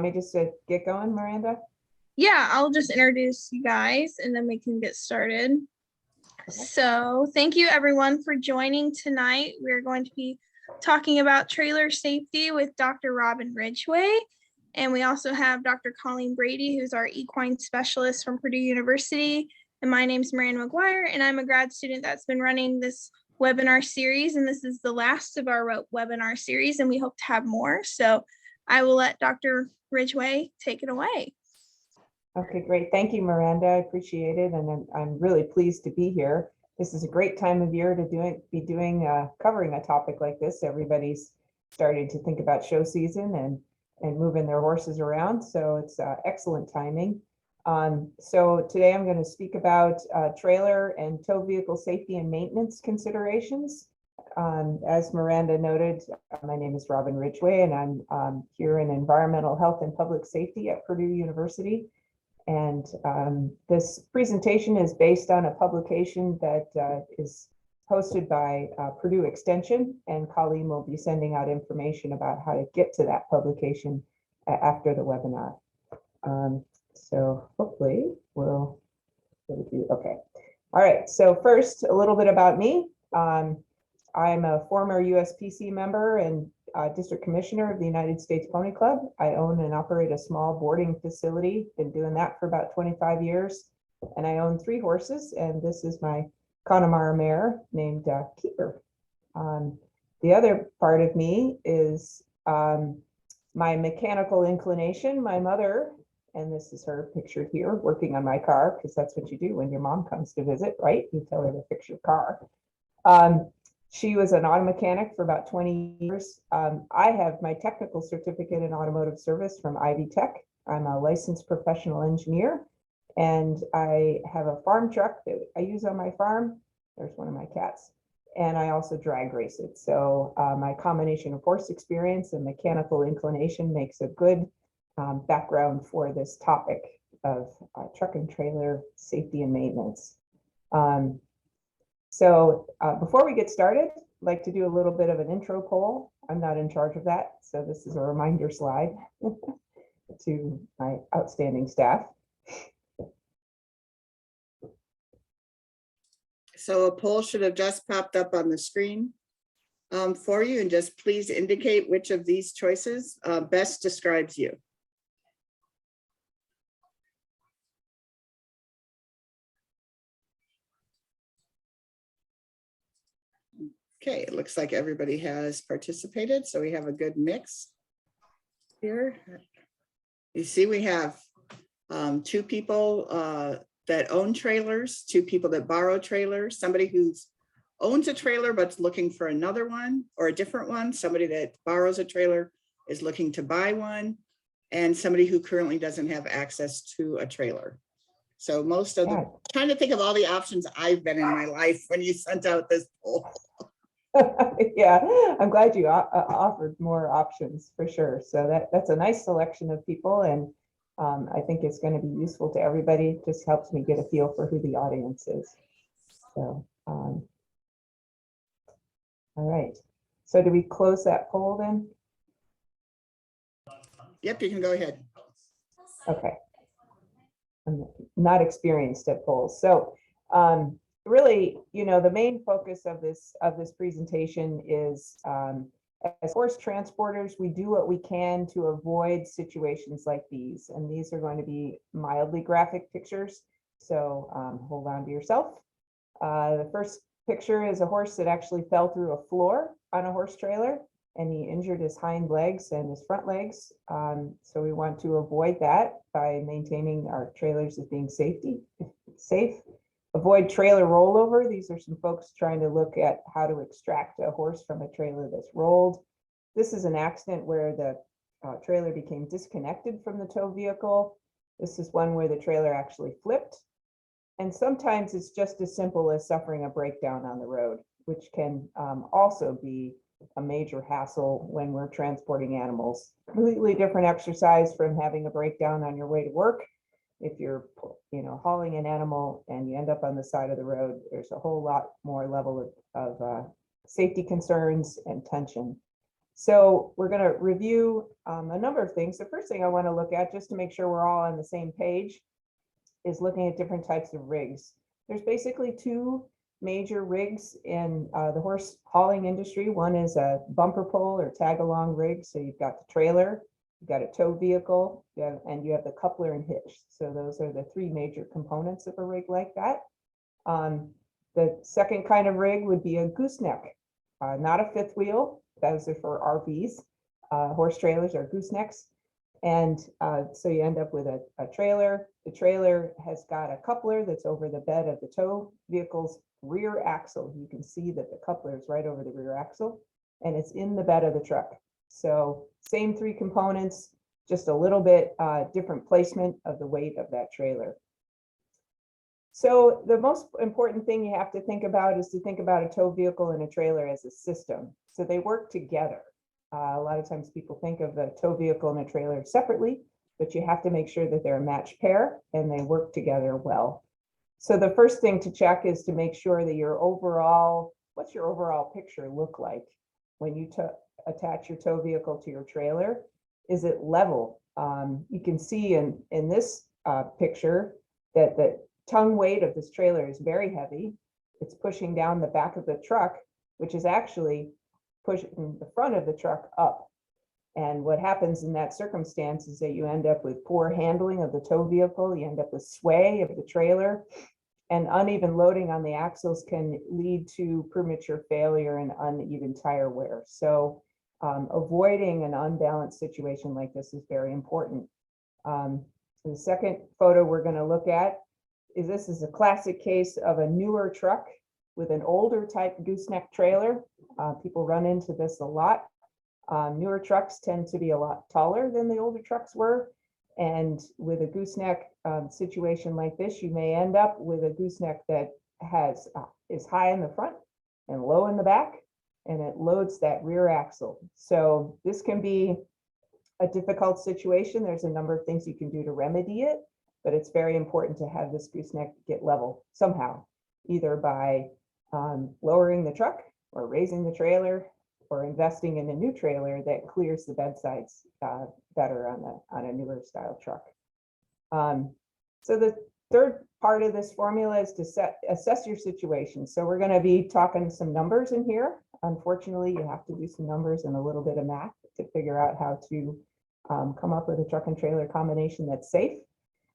Want me just to get going, Miranda? Yeah, I'll just introduce you guys and then we can get started. Okay. So thank you everyone for joining tonight. We're going to be talking about trailer safety with Dr. Robin Ridgway. And we also have Dr. Colleen Brady, who's our equine specialist from Purdue University. And my name's Miranda McGuire, and I'm a grad student that's been running this webinar series. And this is the last of our webinar series, and we hope to have more. So I will let Dr. Ridgway take it away. Okay, great. Thank you, Miranda. I appreciate it. And I'm really pleased to be here. This is a great time of year to be covering a topic like this. Everybody's starting to think about show season and moving their horses around. So it's excellent timing. So today I'm going to speak about trailer and tow vehicle safety and maintenance considerations. As Miranda noted, my name is Robin Ridgway, and I'm here in environmental health and public safety at Purdue University. And this presentation is based on a publication that is hosted by Purdue Extension, and Colleen will be sending out information about how to get to that publication after the webinar. So hopefully we'll do okay. All right, so first, a little bit about me. I'm a former USPC member and district commissioner of the United States Pony Club. I own and operate a small boarding facility, been doing that for about 25 years. And I own 3 horses, and this is my Connemara mare named Keeper. The other part of me is my mechanical inclination. My mother, and this is her pictured here, working on my car, because that's what you do when your mom comes to visit, right? You tell her to fix your car. She was an auto mechanic for about 20 years. I have my technical certificate in automotive service from Ivy Tech. I'm a licensed professional engineer, and I have a farm truck that I use on my farm. There's one of my cats. And I also drag race it. So my combination of horse experience and mechanical inclination makes a good background for this topic of truck and trailer safety and maintenance. So before we get started, I'd like to do a little bit of an intro poll. I'm not in charge of that, so this is a reminder slide to my outstanding staff. So a poll should have just popped up on the screen for you, and just please indicate which of these choices best describes you. Okay, it looks like everybody has participated, so we have a good mix here. You see, we have 2 people that own trailers, 2 people that borrow trailers, somebody who owns a trailer but's looking for another one or a different one, somebody that borrows a trailer is looking to buy one, and somebody who currently doesn't have access to a trailer. So most of the, trying to think of all the options I've been in my life when you sent out this poll. Yeah, I'm glad you offered more options for sure. So that's a nice selection of people, and I think it's going to be useful to everybody. It just helps me get a feel for who the audience is. So, all right. So do we close that poll then? Yep, you can go ahead. Okay. I'm not experienced at polls. So really, you know, the main focus of this presentation is as horse transporters, we do what we can to avoid situations like these. And these are going to be mildly graphic pictures. So hold on to yourself. The first picture is a horse that actually fell through a floor on a horse trailer, and he injured his hind legs and his front legs. So we want to avoid that by maintaining our trailers as being safe. Avoid trailer rollover. These are some folks trying to look at how to extract a horse from a trailer that's rolled. This is an accident where the trailer became disconnected from the tow vehicle. This is one where the trailer actually flipped. And sometimes it's just as simple as suffering a breakdown on the road, which can also be a major hassle when we're transporting animals. Completely different exercise from having a breakdown on your way to work. If you're, hauling an animal and you end up on the side of the road, there's a whole lot more level of safety concerns and tension. So we're going to review a number of things. The first thing I want to look at, just to make sure we're all on the same page, is looking at different types of rigs. There's basically two major rigs in the horse hauling industry. One is a bumper pole or tag along rig. So you've got the trailer, you've got a tow vehicle, and you have the coupler and hitch. So those are the three major components of a rig like that. The second kind of rig would be a gooseneck, not a fifth wheel. Those are for RVs. Horse trailers are goosenecks. And so you end up with a trailer. The trailer has got a coupler that's over the bed of the tow vehicle's rear axle. You can see that the coupler is right over the rear axle, and it's in the bed of the truck. So same three components, just a little bit different placement of the weight of that trailer. So the most important thing you have to think about is to think about a tow vehicle and a trailer as a system. So they work together. A lot of times people think of the tow vehicle and a trailer separately, but you have to make sure that they're a matched pair and they work together well. So the first thing to check is to make sure that your overall, what's your overall picture look like when you attach your tow vehicle to your trailer? Is it level? You can see in this picture that the tongue weight of this trailer is very heavy. It's pushing down the back of the truck, which is actually pushing the front of the truck up. And what happens in that circumstance is that you end up with poor handling of the tow vehicle, you end up with sway of the trailer, and uneven loading on the axles can lead to premature failure and uneven tire wear. So avoiding an unbalanced situation like this is very important. The second photo we're going to look at is this is a classic case of a newer truck with an older type gooseneck trailer. People run into this a lot. Newer trucks tend to be a lot taller than the older trucks were. And with a gooseneck situation like this, you may end up with a gooseneck that is high in the front and low in the back, and it loads that rear axle. So this can be a difficult situation. There's a number of things you can do to remedy it, but it's very important to have this gooseneck get level somehow, either by lowering the truck or raising the trailer or investing in a new trailer that clears the bed sides better on a newer style truck. So the third part of this formula is to assess your situation. So we're going to be talking some numbers in here. Unfortunately, you have to do some numbers and a little bit of math to figure out how to come up with a truck and trailer combination that's safe.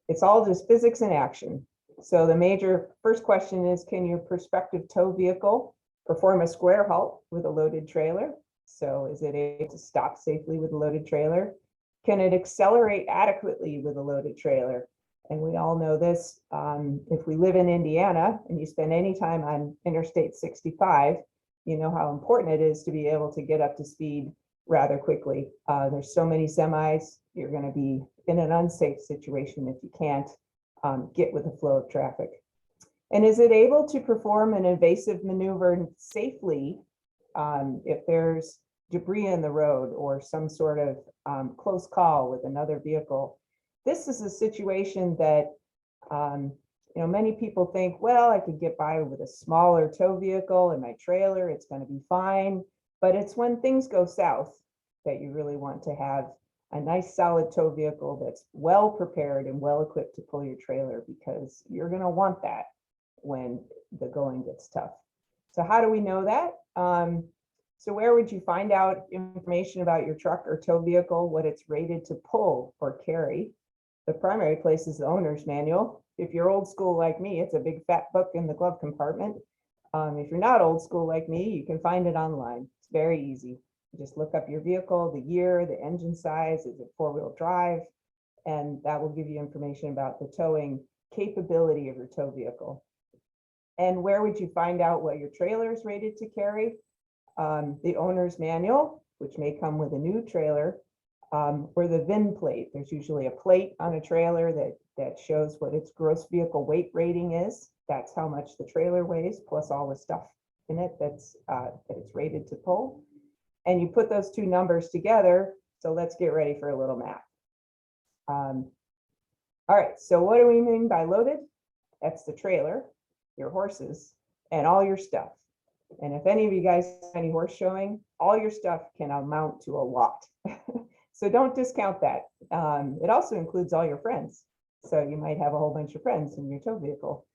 It's all just physics in action. So the major first question is, can your prospective tow vehicle perform a square halt with a loaded trailer? So is it able to stop safely with a loaded trailer? Can it accelerate adequately with a loaded trailer? And we all know this, if we live in Indiana and you spend any time on Interstate 65, you know how important it is to be able to get up to speed rather quickly. There's so many semis, you're going to be in an unsafe situation if you can't get with the flow of traffic. And is it able to perform an evasive maneuver safely if there's debris in the road or some sort of close call with another vehicle? This is a situation that many people think, well, I could get by with a smaller tow vehicle and my trailer, it's going to be fine. But it's when things go south that you really want to have a nice solid tow vehicle that's well prepared and well equipped to pull your trailer, because you're going to want that when the going gets tough. So how do we know that? So where would you find out information about your truck or tow vehicle, what it's rated to pull or carry? The primary place is the owner's manual. If you're old school like me, it's a big fat book in the glove compartment. If you're not old school like me, you can find it online. It's very easy. You just look up your vehicle, the year, the engine size, is it four-wheel drive, and that will give you information about the towing capability of your tow vehicle. And where would you find out what your trailer is rated to carry? The owner's manual, which may come with a new trailer, or the VIN plate. There's usually a plate on a trailer that shows what its gross vehicle weight rating is. That's how much the trailer weighs, plus all the stuff in it that it's rated to pull. And you put those two numbers together. So let's get ready for a little math. All right, so what do we mean by loaded? That's the trailer, your horses, and all your stuff. And if any of you guys have any horse showing, all your stuff can amount to a lot. So don't discount that. It also includes all your friends. So you might have a whole bunch of friends in your tow vehicle.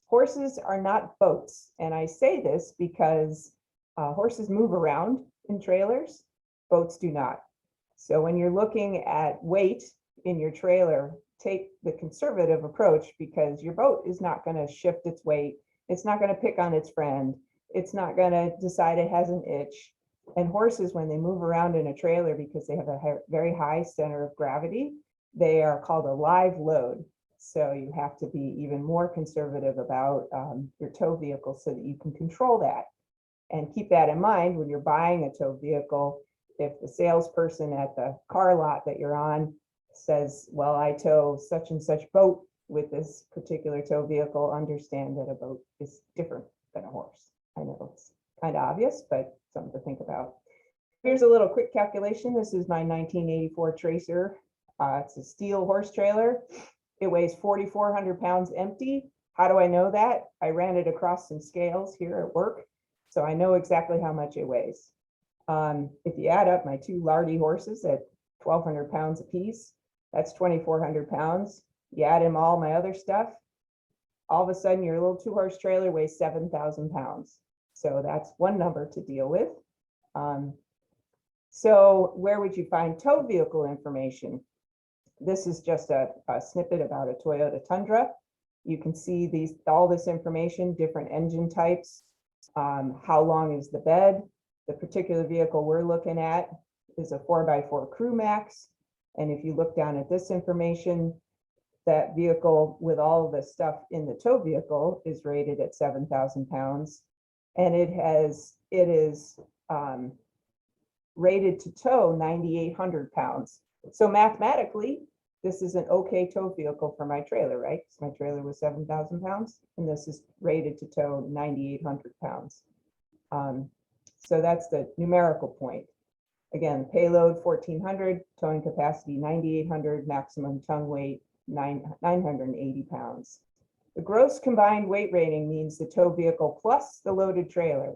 Horses are not boats. And I say this because horses move around in trailers, boats do not. So when you're looking at weight in your trailer, take the conservative approach, because your boat is not going to shift its weight. It's not going to pick on its friend. It's not going to decide it has an itch. And horses, when they move around in a trailer, because they have a very high center of gravity, they are called a live load. So you have to be even more conservative about your tow vehicle so that you can control that. And keep that in mind when you're buying a tow vehicle. If the salesperson at the car lot that you're on says, well, I tow such and such boat with this particular tow vehicle, understand that a boat is different than a horse. I know it's kind of obvious, but something to think about. Here's a little quick calculation. This is my 1984 Tracer. It's a steel horse trailer. It weighs 4,400 pounds empty. How do I know that? I ran it across some scales here at work, so I know exactly how much it weighs. If you add up my two lardy horses at 1,200 pounds apiece, that's 2,400 pounds. You add in all my other stuff, all of a sudden your little 2-horse trailer weighs 7,000 pounds. So that's one number to deal with. So where would you find tow vehicle information? This is just a snippet about a Toyota Tundra. You can see all this information, different engine types, how long is the bed. The particular vehicle we're looking at is a 4x4 Crew Max. And if you look down at this information, that vehicle with all of the stuff in the tow vehicle is rated at 7,000 pounds. And it is rated to tow 9,800 pounds. So mathematically, this is an okay tow vehicle for my trailer, right? So my trailer was 7,000 pounds, and this is rated to tow 9,800 pounds. So that's the numerical point. Again, payload 1,400, towing capacity 9,800, maximum tongue weight 980 pounds. The gross combined weight rating means the tow vehicle plus the loaded trailer,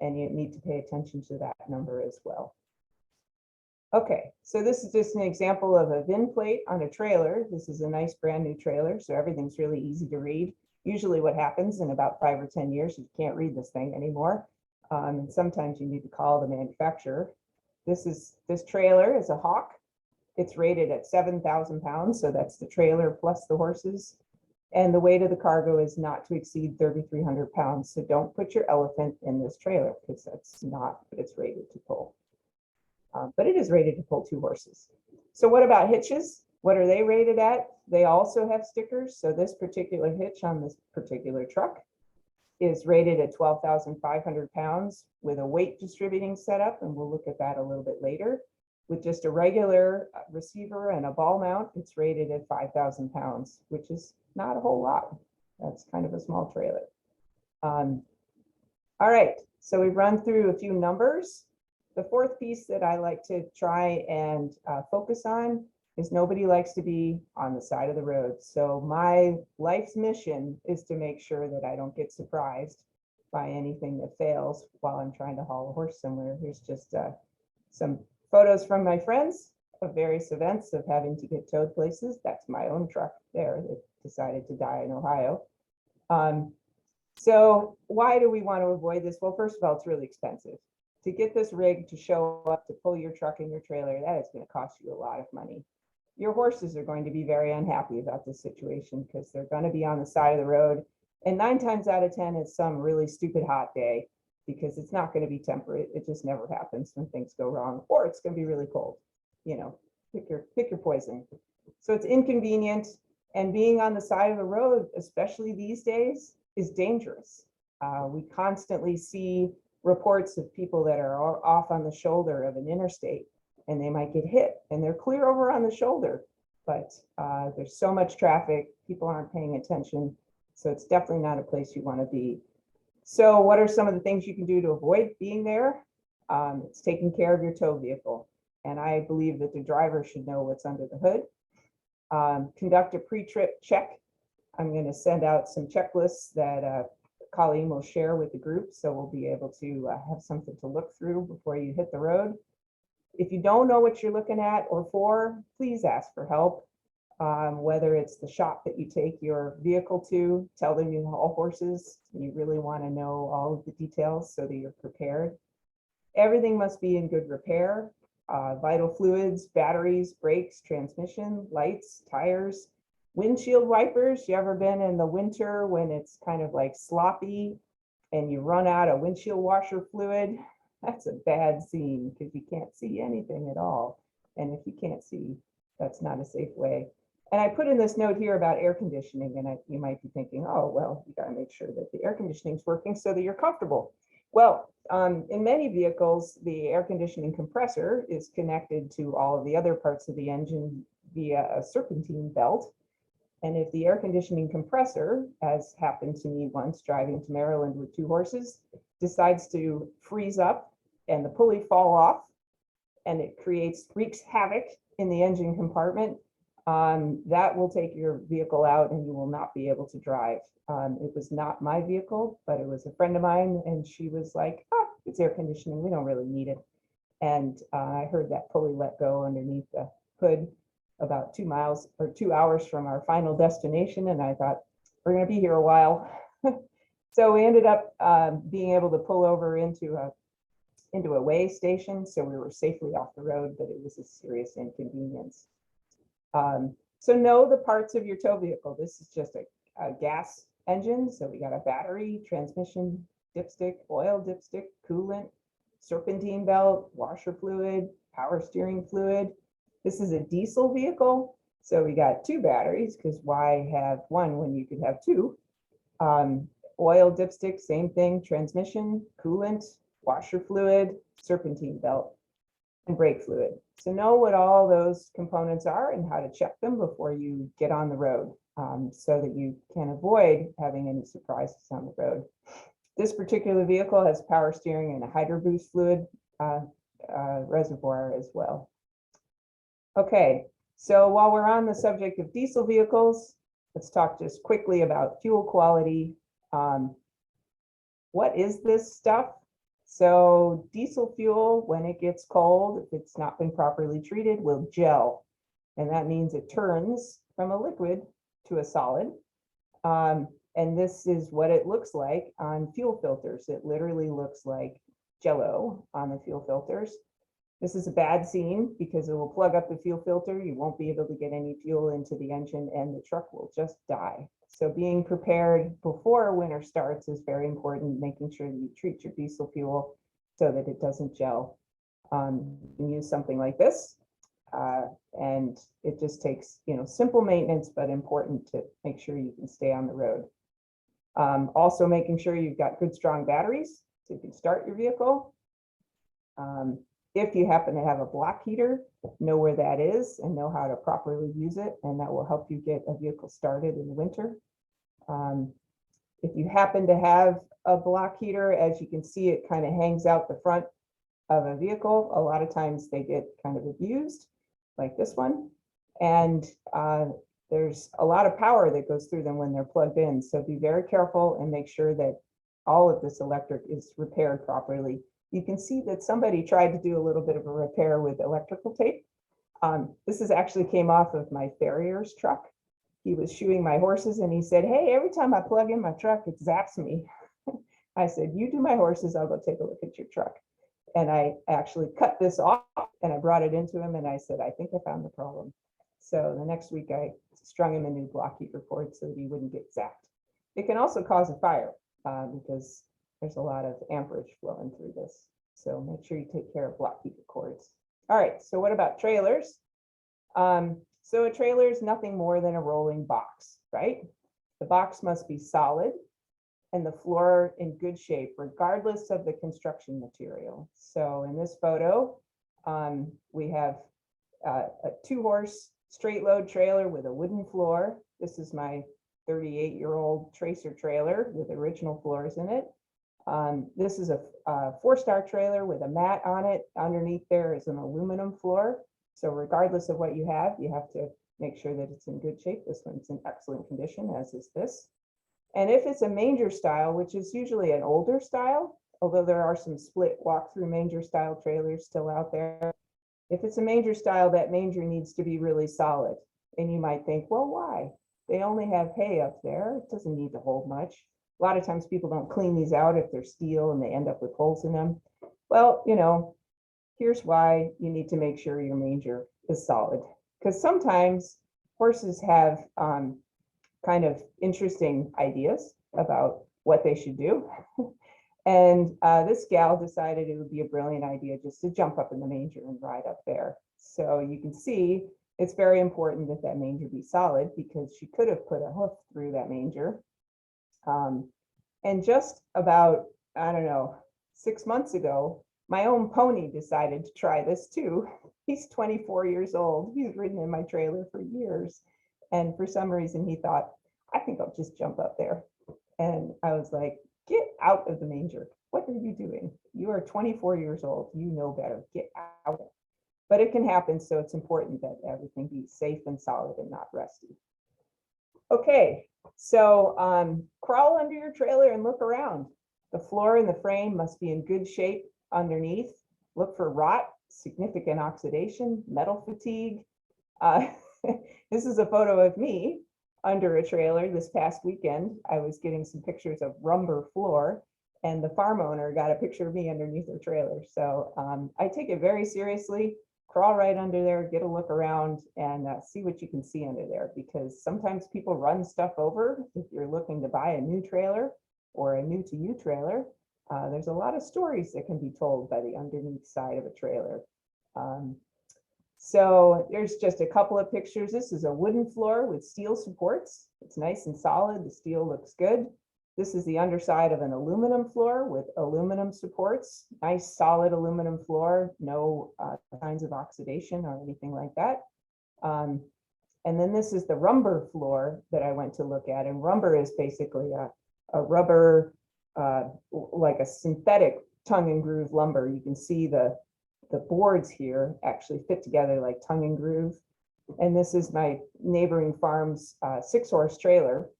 and you need to pay attention to that number as well. Okay, so this is just an example of a VIN plate on a trailer. This is a nice brand new trailer, so everything's really easy to read. Usually what happens in about 5 or 10 years, you can't read this thing anymore. And sometimes you need to call the manufacturer. This trailer is a Hawk. It's rated at 7,000 pounds, so that's the trailer plus the horses. And the weight of the cargo is not to exceed 3,300 pounds. So don't put your elephant in this trailer, because that's not what it's rated to pull. But it is rated to pull 2 horses. So what about hitches? What are they rated at? They also have stickers. So this particular hitch on this particular truck is rated at 12,500 pounds with a weight distributing setup, and we'll look at that a little bit later. With just a regular receiver and a ball mount, it's rated at 5,000 pounds, which is not a whole lot. That's kind of a small trailer. All right, so we've run through a few numbers. The fourth piece that I like to try and focus on is nobody likes to be on the side of the road. So my life's mission is to make sure that I don't get surprised by anything that fails while I'm trying to haul a horse somewhere. Here's just some photos from my friends of various events of having to get towed places. That's my own truck there that decided to die in Ohio. So why do we want to avoid this? Well, first of all, it's really expensive. To get this rig to show up to pull your truck and your trailer, that is going to cost you a lot of money. Your horses are going to be very unhappy about this situation because they're going to be on the side of the road. And 9 times out of 10, it's some really stupid hot day, because it's not going to be temperate. It just never happens when things go wrong, or it's going to be really cold. You know, pick your poison. So it's inconvenient, and being on the side of the road, especially these days, is dangerous. We constantly see reports of people that are off on the shoulder of an interstate, and they might get hit, and they're clear over on the shoulder, but there's so much traffic, people aren't paying attention. So it's definitely not a place you want to be. So what are some of the things you can do to avoid being there? It's taking care of your tow vehicle. And I believe that the driver should know what's under the hood. Conduct a pre-trip check. I'm going to send out some checklists that Colleen will share with the group, so we'll be able to have something to look through before you hit the road. If you don't know what you're looking at or for, please ask for help. Whether it's the shop that you take your vehicle to, tell them you haul horses, you really want to know all of the details so that you're prepared. Everything must be in good repair. Vital fluids, batteries, brakes, transmission, lights, tires, windshield wipers. You ever been in the winter when it's kind of like sloppy and you run out of windshield washer fluid? That's a bad scene because you can't see anything at all. And if you can't see, that's not a safe way. And I put in this note here about air conditioning, and you might be thinking, oh, well, you got to make sure that the air conditioning is working so that you're comfortable. Well, in many vehicles, the air conditioning compressor is connected to all of the other parts of the engine via a serpentine belt. And if the air conditioning compressor, as happened to me once driving to Maryland with 2 horses, decides to freeze up and the pulley fall off, and it wreaks havoc in the engine compartment, that will take your vehicle out and you will not be able to drive. It was not my vehicle, but it was a friend of mine, and she was like, oh, it's air conditioning, we don't really need it. And I heard that pulley let go underneath the hood about 2 miles or 2 hours from our final destination, and I thought, we're going to be here a while. So we ended up being able to pull over into a way station, so we were safely off the road, but it was a serious inconvenience. So know the parts of your tow vehicle. This is just a gas engine, so we got a battery, transmission, dipstick, oil dipstick, coolant, serpentine belt, washer fluid, power steering fluid. This is a diesel vehicle, so we got 2 batteries, because why have one when you could have 2? Oil dipstick, same thing, transmission, coolant, washer fluid, serpentine belt, and brake fluid. So know what all those components are and how to check them before you get on the road, so that you can avoid having any surprises on the road. This particular vehicle has power steering and a hydro boost fluid reservoir as well. Okay, so while we're on the subject of diesel vehicles, let's talk just quickly about fuel quality. What is this stuff? So diesel fuel, when it gets cold, if it's not been properly treated, will gel. And that means it turns from a liquid to a solid. And this is what it looks like on fuel filters. It literally looks like Jello on the fuel filters. This is a bad scene because it will plug up the fuel filter. You won't be able to get any fuel into the engine and the truck will just die. So being prepared before winter starts is very important, making sure that you treat your diesel fuel so that it doesn't gel. You can use something like this, and it just takes, simple maintenance, but important to make sure you can stay on the road. Also making sure you've got good, strong batteries so you can start your vehicle. If you happen to have a block heater, know where that is and know how to properly use it, and that will help you get a vehicle started in the winter. If you happen to have a block heater, as you can see, it kind of hangs out the front of a vehicle. A lot of times they get kind of abused, like this one. And there's a lot of power that goes through them when they're plugged in. So be very careful and make sure that all of this electric is repaired properly. You can see that somebody tried to do a little bit of a repair with electrical tape. This is actually came off of my farrier's truck. He was shoeing my horses and he said, hey, every time I plug in my truck, it zaps me. I said, you do my horses, I'll go take a look at your truck. And I actually cut this off and I brought it into him and I said, I think I found the problem. So the next week I strung him a new block heater cord so that he wouldn't get zapped. It can also cause a fire because there's a lot of amperage flowing through this. So make sure you take care of block heater cords. All right, so what about trailers? So a trailer is nothing more than a rolling box, right? The box must be solid and the floor in good shape, regardless of the construction material. So in this photo, we have a 2-horse straight load trailer with a wooden floor. This is my 38-year-old Tracer trailer with original floors in it. This is a 4-star trailer with a mat on it. Underneath there is an aluminum floor. So regardless of what you have to make sure that it's in good shape. This one's in excellent condition, as is this. And if it's a manger style, which is usually an older style, although there are some split walk-through manger style trailers still out there, if it's a manger style, that manger needs to be really solid. And you might think, well, why? They only have hay up there. It doesn't need to hold much. A lot of times people don't clean these out if they're steel and they end up with holes in them. Well, here's why you need to make sure your manger is solid. Because sometimes horses have kind of interesting ideas about what they should do. And this gal decided it would be a brilliant idea just to jump up in the manger and ride up there. So you can see it's very important that that manger be solid, because she could have put a hoof through that manger. And just about, I don't know, 6 months ago, my own pony decided to try this too. He's 24 years old. He's ridden in my trailer for years. And for some reason he thought, I think I'll just jump up there. And I was like, get out of the manger. What are you doing? You are 24 years old. You know better. Get out. But it can happen. So it's important that everything be safe and solid and not rusty. Okay, so crawl under your trailer and look around. The floor and the frame must be in good shape underneath. Look for rot, significant oxidation, metal fatigue. This is a photo of me under a trailer this past weekend. I was getting some pictures of Rumber Floor, and the farm owner got a picture of me underneath her trailer. So I take it very seriously. Crawl right under there, get a look around, and see what you can see under there, because sometimes people run stuff over. If you're looking to buy a new trailer or a new to you trailer, there's a lot of stories that can be told by the underneath side of a trailer. So there's just a couple of pictures. This is a wooden floor with steel supports. It's nice and solid. The steel looks good. This is the underside of an aluminum floor with aluminum supports. Nice solid aluminum floor, no signs of oxidation or anything like that. And then this is the rumber floor that I went to look at. And rumber is basically a rubber, like a synthetic tongue and groove lumber. You can see the boards here actually fit together like tongue and groove. And this is my neighboring farm's 6-horse trailer.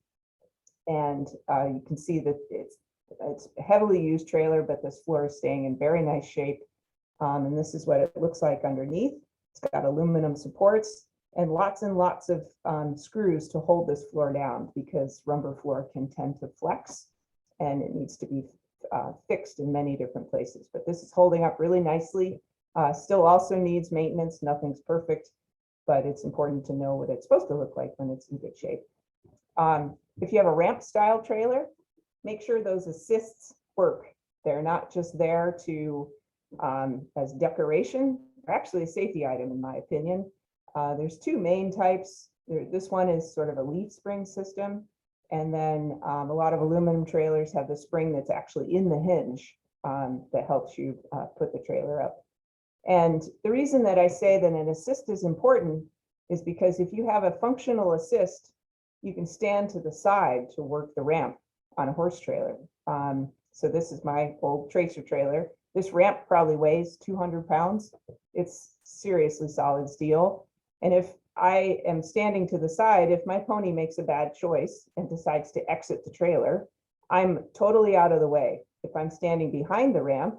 And you can see that it's a heavily used trailer, but this floor is staying in very nice shape. And this is what it looks like underneath. It's got aluminum supports and lots of screws to hold this floor down, because rumber floor can tend to flex and it needs to be fixed in many different places. But this is holding up really nicely. Still also needs maintenance. Nothing's perfect, but it's important to know what it's supposed to look like when it's in good shape. If you have a ramp style trailer, make sure those assists work. They're not just there to as decoration. They're actually a safety item, in my opinion. There's two main types. This one is sort of a leaf spring system. And then a lot of aluminum trailers have the spring that's actually in the hinge that helps you put the trailer up. And the reason that I say that an assist is important is because if you have a functional assist, you can stand to the side to work the ramp on a horse trailer. So this is my old tracer trailer. This ramp probably weighs 200 pounds. It's seriously solid steel. And if I am standing to the side, if my pony makes a bad choice and decides to exit the trailer, I'm totally out of the way. If I'm standing behind the ramp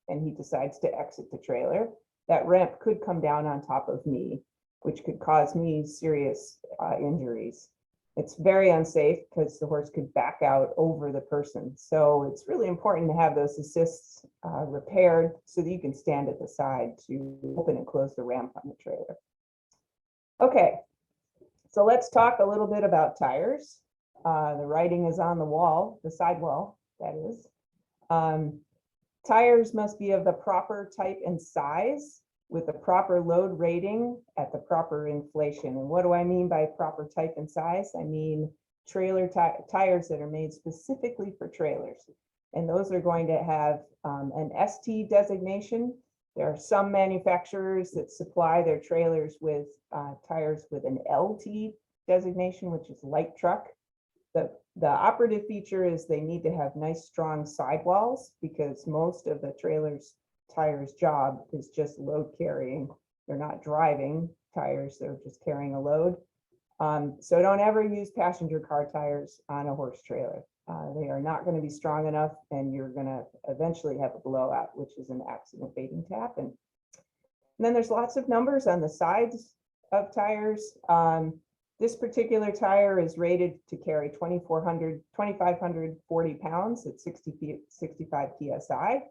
and he decides to exit the trailer, that ramp could come down on top of me, which could cause me serious injuries. It's very unsafe because the horse could back out over the person. So it's really important to have those assists repaired so that you can stand at the side to open and close the ramp on the trailer. Okay, so let's talk a little bit about tires. The writing is on the wall, the sidewall, that is. Tires must be of the proper type and size with the proper load rating at the proper inflation. And what do I mean by proper type and size? I mean trailer tires that are made specifically for trailers. And those are going to have an ST designation. There are some manufacturers that supply their trailers with tires with an LT designation, which is light truck. The operative feature is they need to have nice, strong sidewalls, because most of the trailer's tires job is just load carrying. They're not driving tires, they're just carrying a load. So don't ever use passenger car tires on a horse trailer. They are not going to be strong enough, and you're going to eventually have a blowout, which is an accident waiting to happen. And then there's lots of numbers on the sides of tires. This particular tire is rated to carry 2,540 pounds at 65 PSI.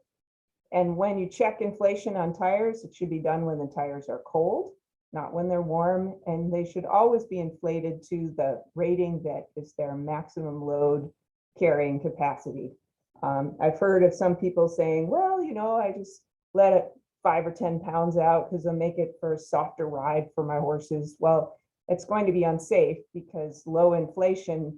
And when you check inflation on tires, it should be done when the tires are cold, not when they're warm. And they should always be inflated to the rating that is their maximum load carrying capacity. I've heard of some people saying, well, you know, I just let it 5 or 10 pounds out because I'll make it for a softer ride for my horses. Well, it's going to be unsafe because low inflation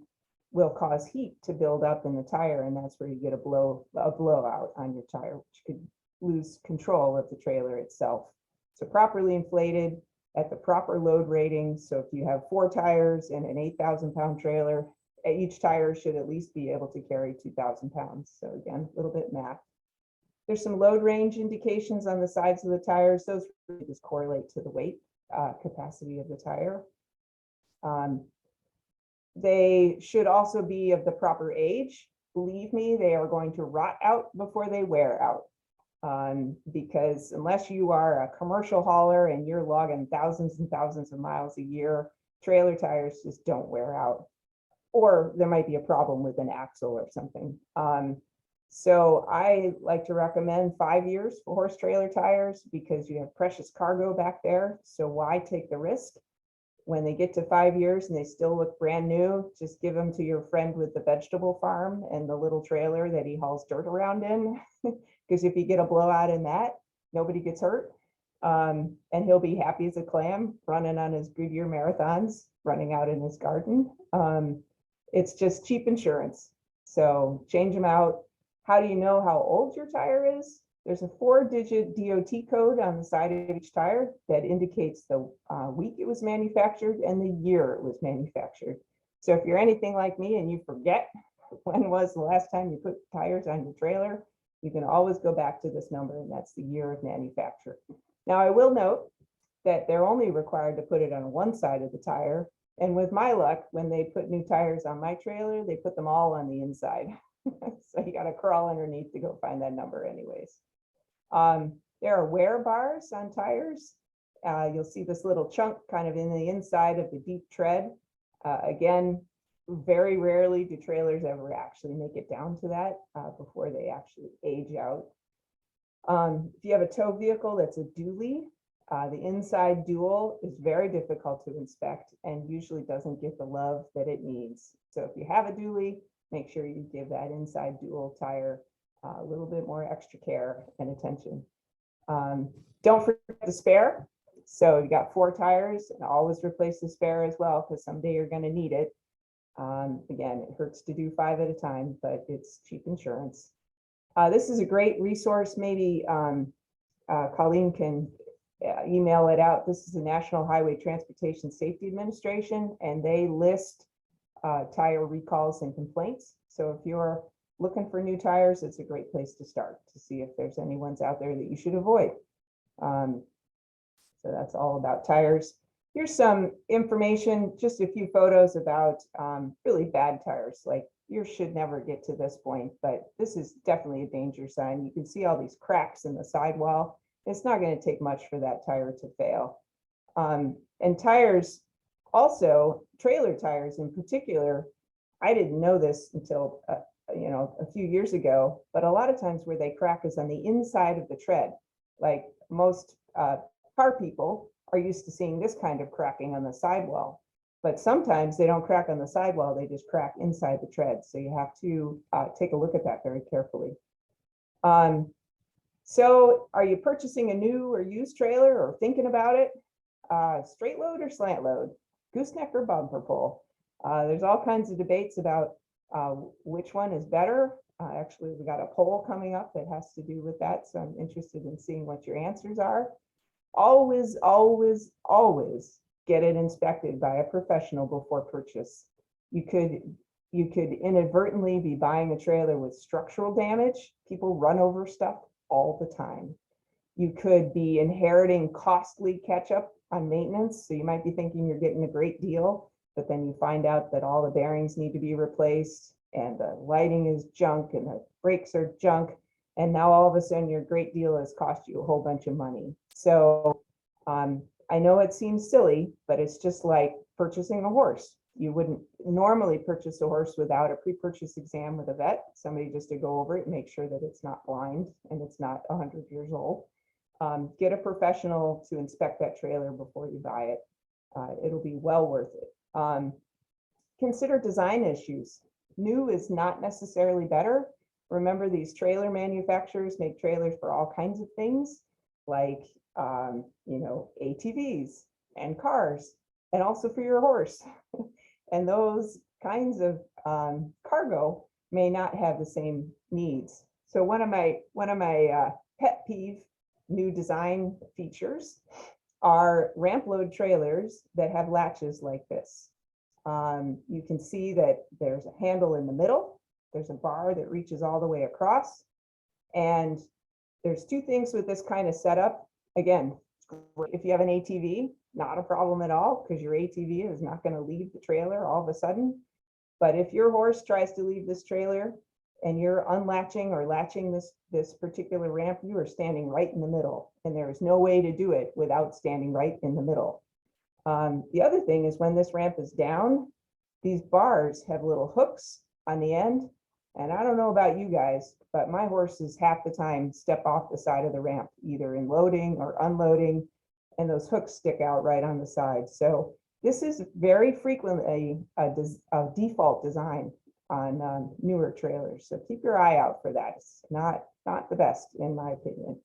will cause heat to build up in the tire, and that's where you get a blowout on your tire, which could lose control of the trailer itself. So properly inflated at the proper load rating. So if you have 4 tires and an 8,000 pound trailer, each tire should at least be able to carry 2,000 pounds. So again, a little bit math. There's some load range indications on the sides of the tires. Those really just correlate to the weight capacity of the tire. They should also be of the proper age. Believe me, they are going to rot out before they wear out. Because unless you are a commercial hauler and you're logging thousands and thousands of miles a year, trailer tires just don't wear out. Or there might be a problem with an axle or something. So I like to recommend 5 years for horse trailer tires because you have precious cargo back there. So why take the risk? When they get to 5 years and they still look brand new, just give them to your friend with the vegetable farm and the little trailer that he hauls dirt around in. Because if you get a blowout in that, nobody gets hurt. And he'll be happy as a clam running on his Goodyear marathons, running out in his garden. It's just cheap insurance. So change them out. How do you know how old your tire is? There's a 4-digit DOT code on the side of each tire that indicates the week it was manufactured and the year it was manufactured. So if you're anything like me and you forget when was the last time you put tires on your trailer, you can always go back to this number, and that's the year of manufacture. Now, I will note that they're only required to put it on one side of the tire. And with my luck, when they put new tires on my trailer, they put them all on the inside. So you got to crawl underneath to go find that number anyways. There are wear bars on tires. You'll see this little chunk kind of in the inside of the deep tread. Again, very rarely do trailers ever actually make it down to that before they actually age out. If you have a tow vehicle that's a dually, the inside dual is very difficult to inspect and usually doesn't get the love that it needs. So if you have a dually, make sure you give that inside dual tire a little bit more extra care and attention. Don't forget the spare. So you got 4 tires, and always replace the spare as well, because someday you're going to need it. Again, it hurts to do 5 at a time, but it's cheap insurance. This is a great resource. Maybe Colleen can email it out. This is the National Highway Transportation Safety Administration, and they list tire recalls and complaints. So if you're looking for new tires, it's a great place to start to see if there's any ones out there that you should avoid. So that's all about tires. Here's some information, just a few photos about really bad tires. Like, yours should never get to this point, but this is definitely a danger sign. You can see all these cracks in the sidewall. It's not going to take much for that tire to fail. And tires, also trailer tires in particular, I didn't know this until a few years ago, but a lot of times where they crack is on the inside of the tread. Like most car people are used to seeing this kind of cracking on the sidewall, but sometimes they don't crack on the sidewall, they just crack inside the tread. So you have to take a look at that very carefully. So are you purchasing a new or used trailer or thinking about it? Straight load or slant load? Gooseneck or bumper pull? There's all kinds of debates about which one is better. Actually, we got a poll coming up that has to do with that, so I'm interested in seeing what your answers are. Always, always, always get it inspected by a professional before purchase. You could inadvertently be buying a trailer with structural damage. People run over stuff all the time. You could be inheriting costly catch-up on maintenance. So you might be thinking you're getting a great deal, but then you find out that all the bearings need to be replaced and the lighting is junk and the brakes are junk. And now all of a sudden your great deal has cost you a whole bunch of money. So I know it seems silly, but it's just like purchasing a horse. You wouldn't normally purchase a horse without a pre-purchase exam with a vet, somebody just to go over it and make sure that it's not blind and it's not 100 years old. Get a professional to inspect that trailer before you buy it. It'll be well worth it. Consider design issues. New is not necessarily better. Remember, these trailer manufacturers make trailers for all kinds of things, like ATVs and cars, and also for your horse. And those kinds of cargo may not have the same needs. So one of my pet peeve new design features are ramp load trailers that have latches like this. You can see that there's a handle in the middle. There's a bar that reaches all the way across. And there's two things with this kind of setup. Again, if you have an ATV, not a problem at all, because your ATV is not going to leave the trailer all of a sudden. But if your horse tries to leave this trailer and you're unlatching or latching this particular ramp, you are standing right in the middle, and there is no way to do it without standing right in the middle. The other thing is, when this ramp is down, these bars have little hooks on the end. And I don't know about you guys, but my horses half the time step off the side of the ramp, either in loading or unloading, and those hooks stick out right on the side. So this is very frequently a default design on newer trailers. So keep your eye out for that. It's not the best, in my opinion.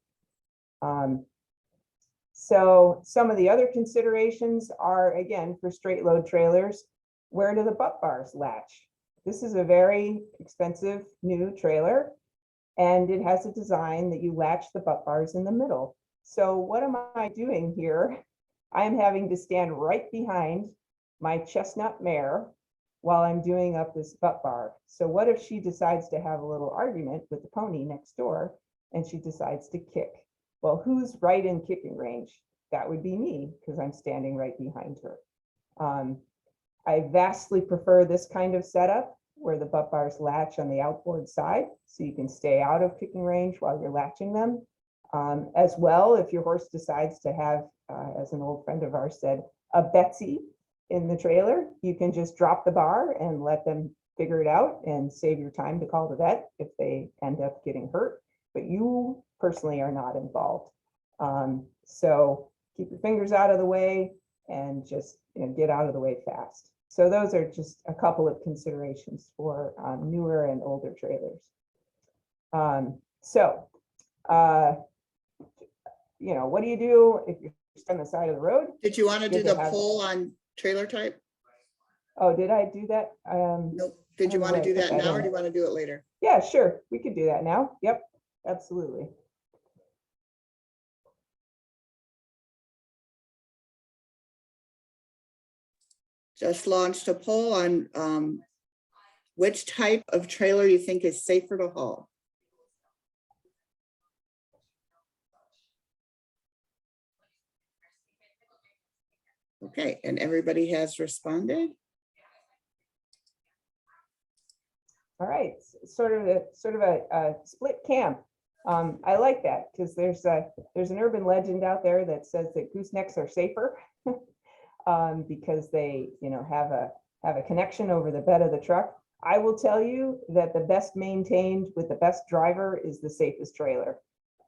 So some of the other considerations are, again, for straight load trailers, where do the butt bars latch? This is a very expensive new trailer, and it has a design that you latch the butt bars in the middle. So what am I doing here? I am having to stand right behind my chestnut mare while I'm doing up this butt bar. So what if she decides to have a little argument with the pony next door and she decides to kick? Well, who's right in kicking range? That would be me, because I'm standing right behind her. I vastly prefer this kind of setup where the butt bars latch on the outboard side, so you can stay out of kicking range while you're latching them. As well, if your horse decides to have, as an old friend of ours said, a Betsy in the trailer, you can just drop the bar and let them figure it out and save your time to call the vet if they end up getting hurt. But you personally are not involved. So keep your fingers out of the way and just get out of the way fast. So those are just a couple of considerations for newer and older trailers. What do you do if you're on the side of the road? Did you want to do the poll on trailer type? Oh, did I do that? Nope. Did you want to do that now, or do you want to do it later? Yeah, sure. We could do that now. Yep, absolutely. Just launched a poll on which type of trailer you think is safer to haul. Okay, and everybody has responded. All right, sort of a split camp. I like that, because there's an urban legend out there that says that goosenecks are safer because they have a connection over the bed of the truck. I will tell you that the best maintained with the best driver is the safest trailer.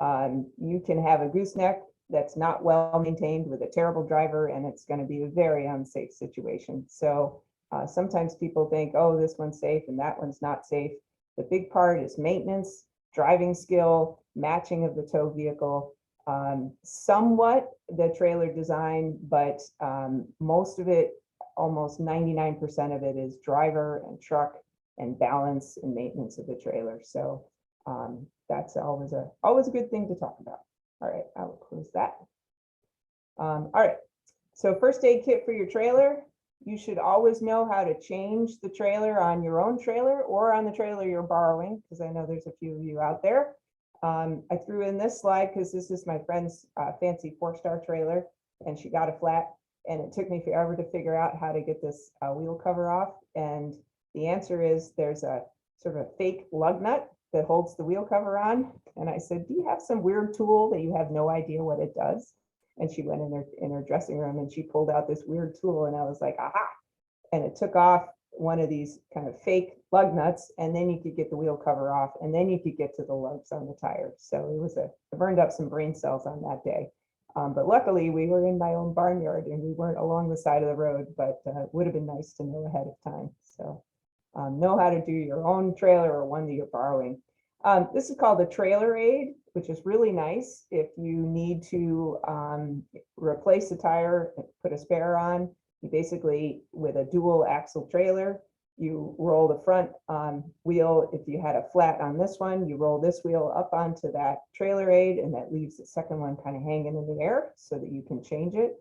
You can have a gooseneck that's not well maintained with a terrible driver, and it's going to be a very unsafe situation. So sometimes people think, oh, this one's safe and that one's not safe. The big part is maintenance, driving skill, matching of the tow vehicle, somewhat the trailer design, but most of it, almost 99% of it, is driver and truck and balance and maintenance of the trailer. So that's always a good thing to talk about. All right, I will close that. All right, so first aid kit for your trailer. You should always know how to change the trailer on your own trailer or on the trailer you're borrowing, because I know there's a few of you out there. I threw in this slide because this is my friend's fancy 4-star trailer, and she got a flat. And it took me forever to figure out how to get this wheel cover off. And the answer is there's a sort of a fake lug nut that holds the wheel cover on. And I said, do you have some weird tool that you have no idea what it does? And she went in her dressing room and she pulled out this weird tool, and I was like, aha. And it took off one of these kind of fake lug nuts, and then you could get the wheel cover off, and then you could get to the lugs on the tire. So it burned up some brain cells on that day. But luckily we were in my own barnyard and we weren't along the side of the road, but it would have been nice to know ahead of time. So know how to do your own trailer or one that you're borrowing. This is called a trailer aid, which is really nice if you need to replace a tire, put a spare on. You basically, with a dual axle trailer, you roll the front wheel. If you had a flat on this one, you roll this wheel up onto that trailer aid, and that leaves the second one kind of hanging in the air so that you can change it.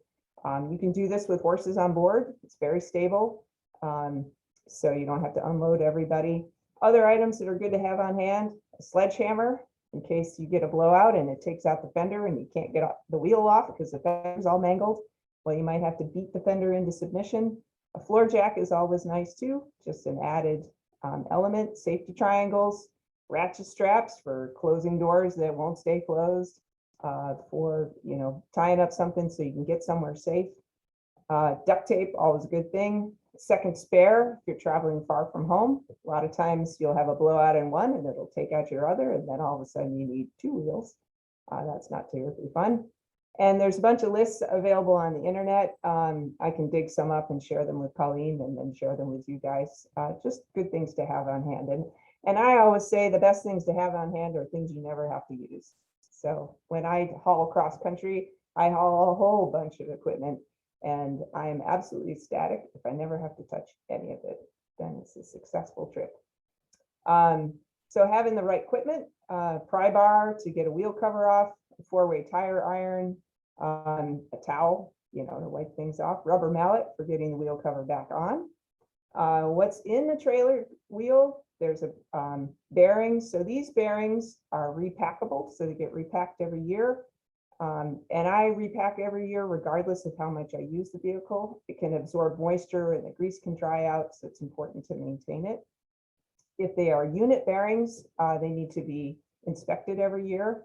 You can do this with horses on board. It's very stable, so you don't have to unload everybody. Other items that are good to have on hand: a sledgehammer in case you get a blowout and it takes out the fender and you can't get the wheel off because the fender's all mangled. Well, you might have to beat the fender into submission. A floor jack is always nice too, just an added element. Safety triangles, ratchet straps for closing doors that won't stay closed, for tying up something so you can get somewhere safe. Duct tape, always a good thing. Second spare if you're traveling far from home. A lot of times you'll have a blowout in one and it'll take out your other, and then all of a sudden you need two wheels. That's not terribly fun. And there's a bunch of lists available on the internet. I can dig some up and share them with Colleen and then share them with you guys. Just good things to have on hand. And I always say the best things to have on hand are things you never have to use. So when I haul cross country, I haul a whole bunch of equipment, and I am absolutely ecstatic if I never have to touch any of it. Then it's a successful trip. So having the right equipment, pry bar to get a wheel cover off, a four-way tire iron, a towel, to wipe things off, rubber mallet for getting the wheel cover back on. What's in the trailer wheel? There's a bearings. So these bearings are repackable, so they get repacked every year. And I repack every year regardless of how much I use the vehicle. It can absorb moisture and the grease can dry out, so it's important to maintain it. If they are unit bearings, they need to be inspected every year.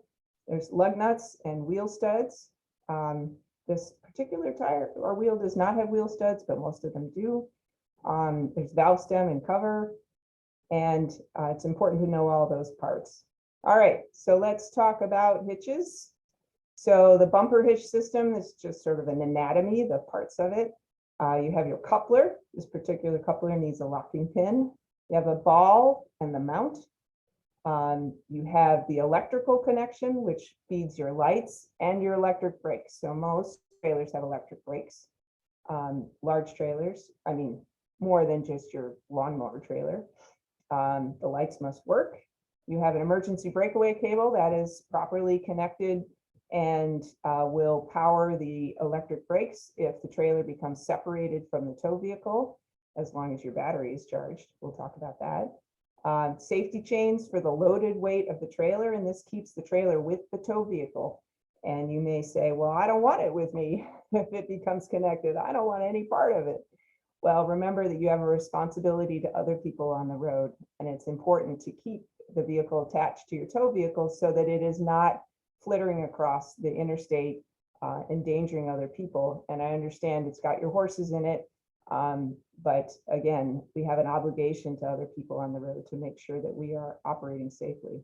There's lug nuts and wheel studs. This particular tire or wheel does not have wheel studs, but most of them do. There's valve stem and cover, and it's important to know all those parts. All right, so let's talk about hitches. So the bumper hitch system is just sort of an anatomy, the parts of it. You have your coupler. This particular coupler needs a locking pin. You have a ball and the mount. You have the electrical connection, which feeds your lights and your electric brakes. So most trailers have electric brakes. Large trailers, I mean, more than just your lawnmower trailer. The lights must work. You have an emergency breakaway cable that is properly connected and will power the electric brakes if the trailer becomes separated from the tow vehicle, as long as your battery is charged. We'll talk about that. Safety chains for the loaded weight of the trailer, and this keeps the trailer with the tow vehicle. And you may say, well, I don't want it with me if it becomes connected. I don't want any part of it. Well, remember that you have a responsibility to other people on the road, and it's important to keep the vehicle attached to your tow vehicle so that it is not flittering across the interstate, endangering other people. And I understand it's got your horses in it, but again, we have an obligation to other people on the road to make sure that we are operating safely.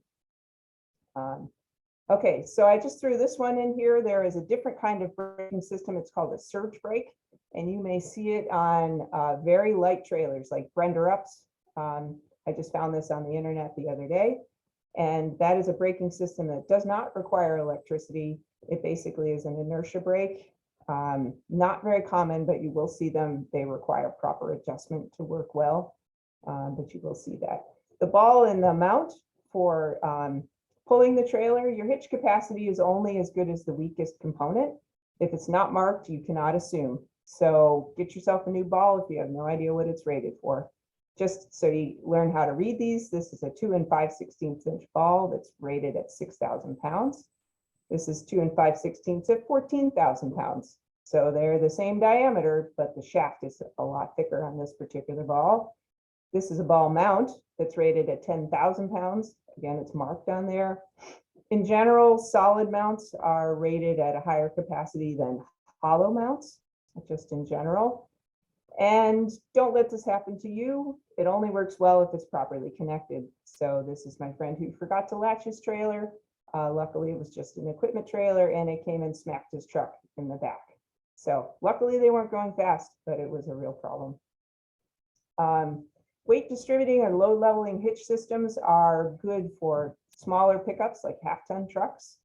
Okay, so I just threw this one in here. There is a different kind of braking system. It's called a surge brake, and you may see it on very light trailers like Brender Ups. I just found this on the internet the other day. And that is a braking system that does not require electricity. It basically is an inertia brake. Not very common, but you will see them. They require proper adjustment to work well, but you will see that. The ball and the mount for pulling the trailer, your hitch capacity is only as good as the weakest component. If it's not marked, you cannot assume. So get yourself a new ball if you have no idea what it's rated for. Just so you learn how to read these, this is a 2 5/16 inch ball that's rated at 6,000 pounds. This is 2 5/16 at 14,000 pounds. So they're the same diameter, but the shaft is a lot thicker on this particular ball. This is a ball mount that's rated at 10,000 pounds. Again, it's marked on there. In general, solid mounts are rated at a higher capacity than hollow mounts, just in general. And don't let this happen to you. It only works well if it's properly connected. So this is my friend who forgot to latch his trailer. Luckily, it was just an equipment trailer and it came and smacked his truck in the back. So luckily they weren't going fast, but it was a real problem. Weight distributing or load leveling hitch systems are good for smaller pickups like half-ton trucks.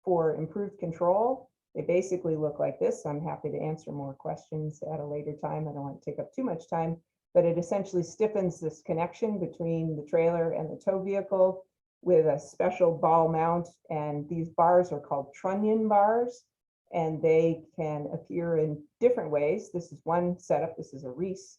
For improved control, they basically look like this. I'm happy to answer more questions at a later time. I don't want to take up too much time, but it essentially stiffens this connection between the trailer and the tow vehicle with a special ball mount. And these bars are called Trunnion bars, and they can appear in different ways. This is one setup. This is a Reese,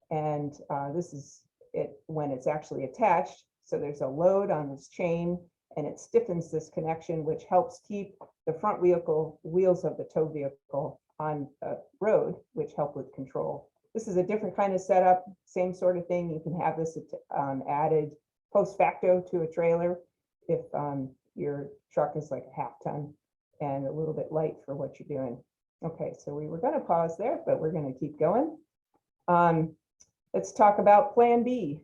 and this is it when it's actually attached. So there's a load on this chain, and it stiffens this connection, which helps keep the front wheels of the tow vehicle on the road, which help with control. This is a different kind of setup, same sort of thing. You can have this added post facto to a trailer if your truck is like a half ton and a little bit light for what you're doing. Okay, so we were going to pause there, but we're going to keep going. Let's talk about plan B.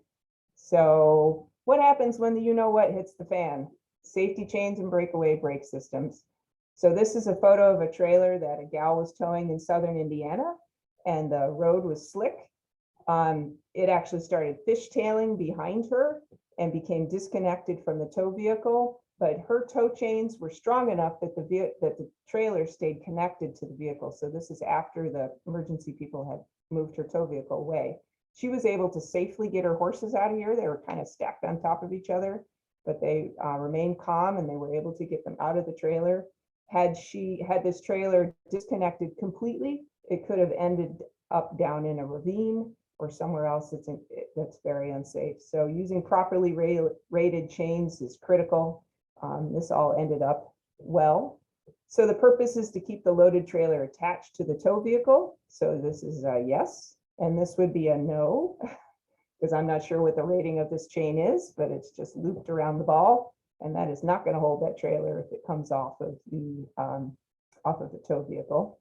So what happens when the you-know-what hits the fan? Safety chains and breakaway brake systems. So this is a photo of a trailer that a gal was towing in southern Indiana, and the road was slick. It actually started fishtailing behind her and became disconnected from the tow vehicle, but her tow chains were strong enough that the trailer stayed connected to the vehicle. So this is after the emergency people had moved her tow vehicle away. She was able to safely get her horses out of here. They were kind of stacked on top of each other, but they remained calm and they were able to get them out of the trailer. Had this trailer disconnected completely, it could have ended up down in a ravine or somewhere else that's very unsafe. So using properly rated chains is critical. This all ended up well. So the purpose is to keep the loaded trailer attached to the tow vehicle. So this is a yes, and this would be a no, because I'm not sure what the rating of this chain is, but it's just looped around the ball, and that is not going to hold that trailer if it comes off of the tow vehicle.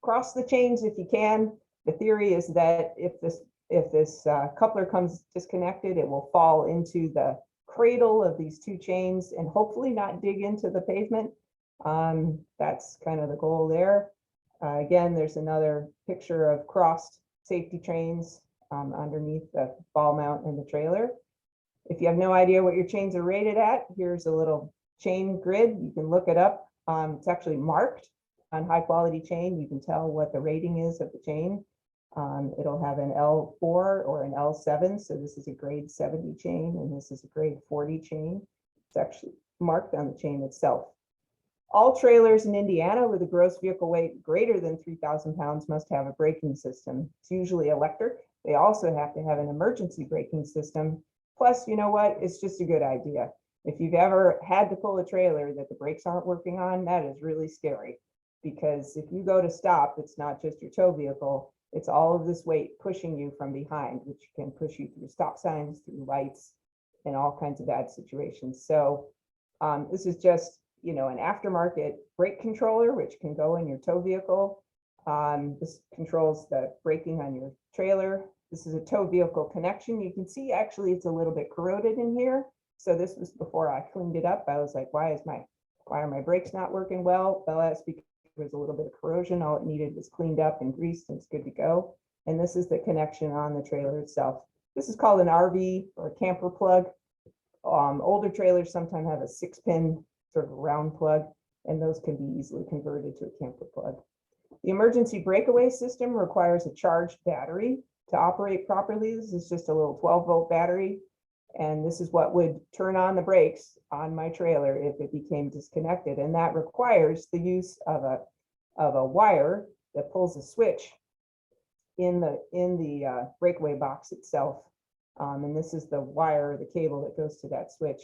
Cross the chains if you can. The theory is that if this coupler comes disconnected, it will fall into the cradle of these two chains and hopefully not dig into the pavement. That's kind of the goal there. Again, there's another picture of crossed safety chains underneath the ball mount in the trailer. If you have no idea what your chains are rated at, here's a little chain grid. You can look it up. It's actually marked on high quality chain. You can tell what the rating is of the chain. It'll have an L4 or an L7. So this is a grade 70 chain and this is a grade 40 chain. It's actually marked on the chain itself. All trailers in Indiana with a gross vehicle weight greater than 3,000 pounds must have a braking system. It's usually electric. They also have to have an emergency braking system. Plus, you know what? It's just a good idea. If you've ever had to pull a trailer that the brakes aren't working on, that is really scary. Because if you go to stop, it's not just your tow vehicle, it's all of this weight pushing you from behind, which can push you through stop signs, through lights, and all kinds of bad situations. So this is just, an aftermarket brake controller, which can go in your tow vehicle. This controls the braking on your trailer. This is a tow vehicle connection. You can see actually it's a little bit corroded in here. So this was before I cleaned it up. I was like, why are my brakes not working well? Well, that's because there's a little bit of corrosion. All it needed was cleaned up and greased and it's good to go. And this is the connection on the trailer itself. This is called an RV or camper plug. Older trailers sometimes have a 6-pin sort of round plug, and those can be easily converted to a camper plug. The emergency breakaway system requires a charged battery to operate properly. This is just a little 12-volt battery. And this is what would turn on the brakes on my trailer if it became disconnected. And that requires the use of a wire that pulls a switch in the breakaway box itself. And this is the wire, the cable that goes to that switch.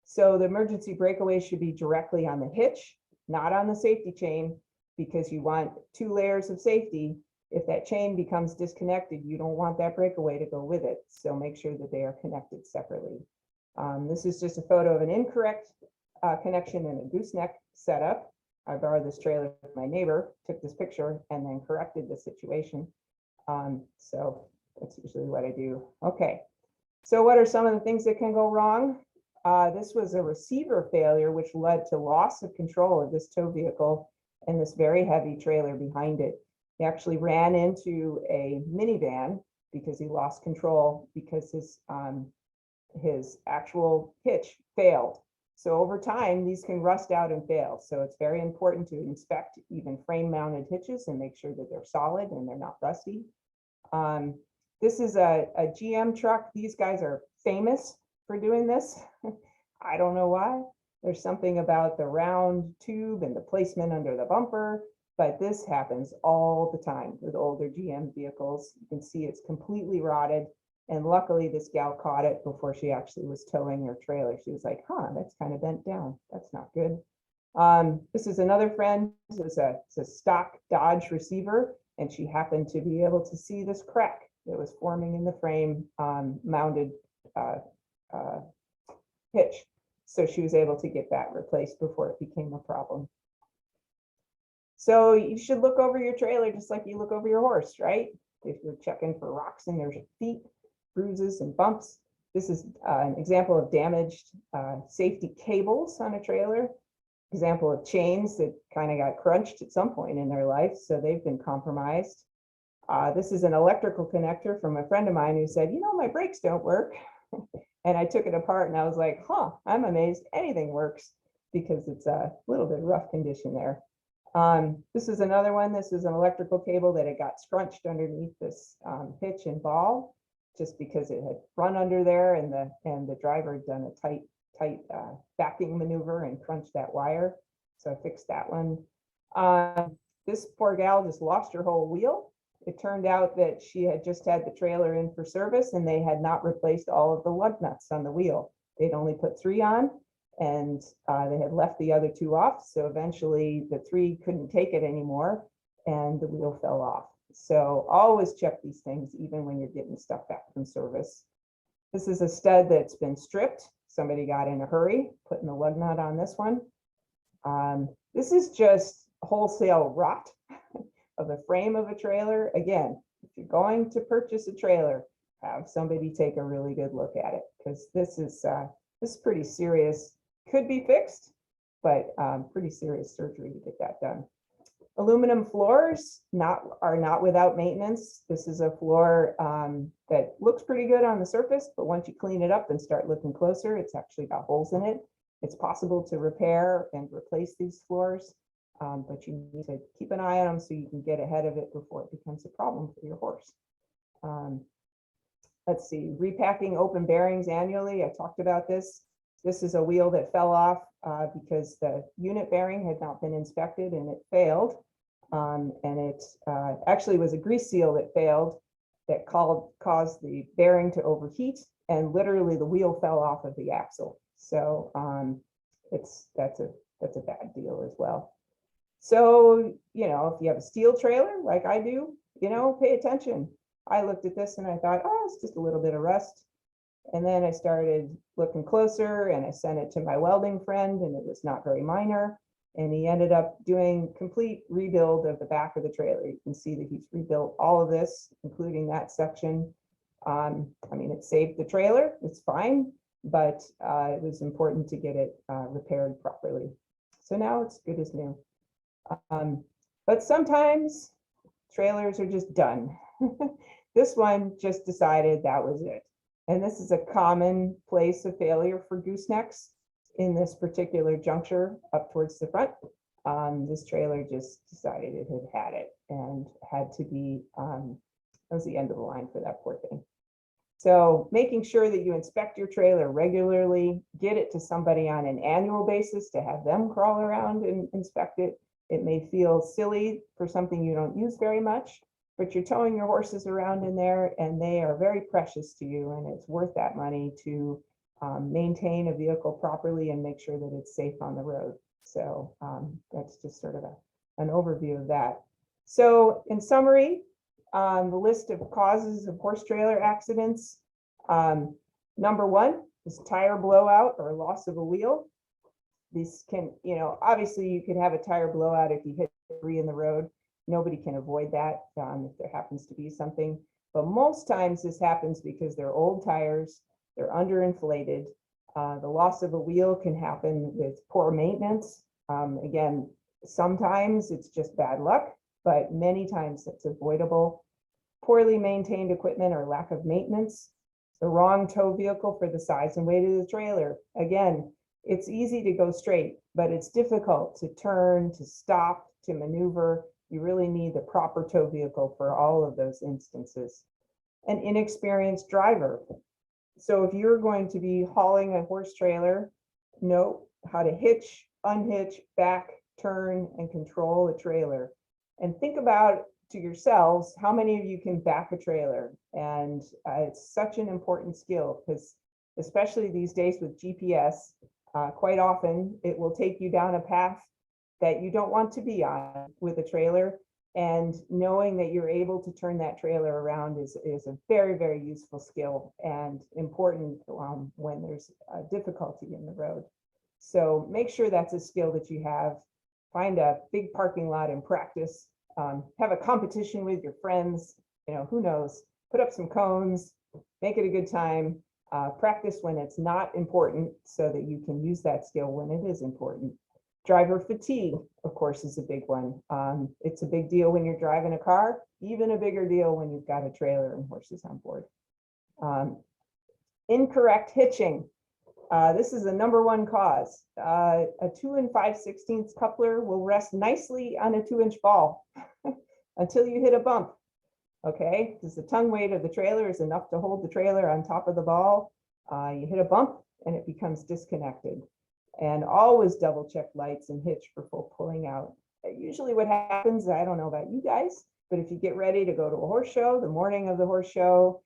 So the emergency breakaway should be directly on the hitch, not on the safety chain. because you want 2 layers of safety. If that chain becomes disconnected, you don't want that breakaway to go with it. So make sure that they are connected separately. This is just a photo of an incorrect connection in a gooseneck setup. I borrowed this trailer from my neighbor, took this picture, and then corrected the situation. So that's usually what I do. Okay, so what are some of the things that can go wrong? This was a receiver failure, which led to loss of control of this tow vehicle and this very heavy trailer behind it. He actually ran into a minivan because he lost control because his actual hitch failed. So over time, these can rust out and fail. So it's very important to inspect even frame mounted hitches and make sure that they're solid and they're not rusty. This is a GM truck. These guys are famous for doing this. I don't know why. There's something about the round tube and the placement under the bumper, but this happens all the time with older GM vehicles. You can see it's completely rotted. And luckily this gal caught it before she actually was towing her trailer. She was like, huh, that's kind of bent down. That's not good. This is another friend. It's a stock Dodge receiver, and she happened to be able to see this crack that was forming in the frame mounted hitch. So she was able to get that replaced before it became a problem. So you should look over your trailer just like you look over your horse, right? If you're checking for rocks in their feet, bruises and bumps. This is an example of damaged safety cables on a trailer. Example of chains that kind of got crunched at some point in their life, so they've been compromised. This is an electrical connector from a friend of mine who said, you know, my brakes don't work. And I took it apart and I was like, huh, I'm amazed anything works, because it's a little bit rough condition there. This is another one. This is an electrical cable that it got scrunched underneath this hitch and ball, just because it had run under there and the driver had done a tight backing maneuver and crunched that wire. So I fixed that one. This poor gal just lost her whole wheel. It turned out that she had just had the trailer in for service and they had not replaced all of the lug nuts on the wheel. They'd only put 3 on, and they had left the other 2 off. So eventually the 3 couldn't take it anymore and the wheel fell off. So always check these things, even when you're getting stuff back from service. This is a stud that's been stripped. Somebody got in a hurry, putting the lug nut on this one. This is just wholesale rot of the frame of a trailer. Again, if you're going to purchase a trailer, have somebody take a really good look at it, because this is pretty serious. Could be fixed, but pretty serious surgery to get that done. Aluminum floors are not without maintenance. This is a floor that looks pretty good on the surface, but once you clean it up and start looking closer, it's actually got holes in it. It's possible to repair and replace these floors, but you need to keep an eye on them so you can get ahead of it before it becomes a problem for your horse. Let's see, repacking open bearings annually. I talked about this. This is a wheel that fell off because the unit bearing had not been inspected and it failed. And it actually was a grease seal that failed that caused the bearing to overheat, and literally the wheel fell off of the axle. So that's a bad deal as well. So, you know, if you have a steel trailer like I do, you know, pay attention. I looked at this and I thought, oh, it's just a little bit of rust. And then I started looking closer and I sent it to my welding friend, and it was not very minor. And he ended up doing complete rebuild of the back of the trailer. You can see that he's rebuilt all of this, including that section. I mean, it saved the trailer, it's fine, but it was important to get it repaired properly. So now it's good as new. But sometimes trailers are just done. This one just decided that was it. And this is a common place of failure for goosenecks in this particular juncture up towards the front. This trailer just decided it had it and had to be, that was the end of the line for that poor thing. So making sure that you inspect your trailer regularly, get it to somebody on an annual basis to have them crawl around and inspect it. It may feel silly for something you don't use very much, but you're towing your horses around in there and they are very precious to you, and it's worth that money to maintain a vehicle properly and make sure that it's safe on the road. So that's just sort of an overview of that. So in summary, the list of causes of horse trailer accidents. Number one is tire blowout or loss of a wheel. This can, obviously you could have a tire blowout if you hit debris in the road. Nobody can avoid that if there happens to be something. But most times this happens because they're old tires, they're underinflated. The loss of a wheel can happen with poor maintenance. Again, sometimes it's just bad luck, but many times it's avoidable. Poorly maintained equipment or lack of maintenance. The wrong tow vehicle for the size and weight of the trailer. Again, it's easy to go straight, but it's difficult to turn, to stop, to maneuver. You really need the proper tow vehicle for all of those instances. An inexperienced driver. So if you're going to be hauling a horse trailer, know how to hitch, unhitch, back, turn, and control a trailer. And think about to yourselves, how many of you can back a trailer? And it's such an important skill because especially these days with GPS, quite often it will take you down a path that you don't want to be on with a trailer. And knowing that you're able to turn that trailer around is a very, very useful skill and important when there's difficulty in the road. So make sure that's a skill that you have. Find a big parking lot and practice. Have a competition with your friends, who knows, put up some cones, make it a good time, practice when it's not important so that you can use that skill when it is important. Driver fatigue, of course, is a big one. It's a big deal when you're driving a car, even a bigger deal when you've got a trailer and horses on board. Incorrect hitching. This is the number one cause. A 2 5/16 coupler will rest nicely on a 2-inch ball until you hit a bump. Okay, because the tongue weight of the trailer is enough to hold the trailer on top of the ball. You hit a bump and it becomes disconnected. And always double check lights and hitch for full pulling out. Usually what happens, I don't know about you guys, but if you get ready to go to a horse show, the morning of the horse show,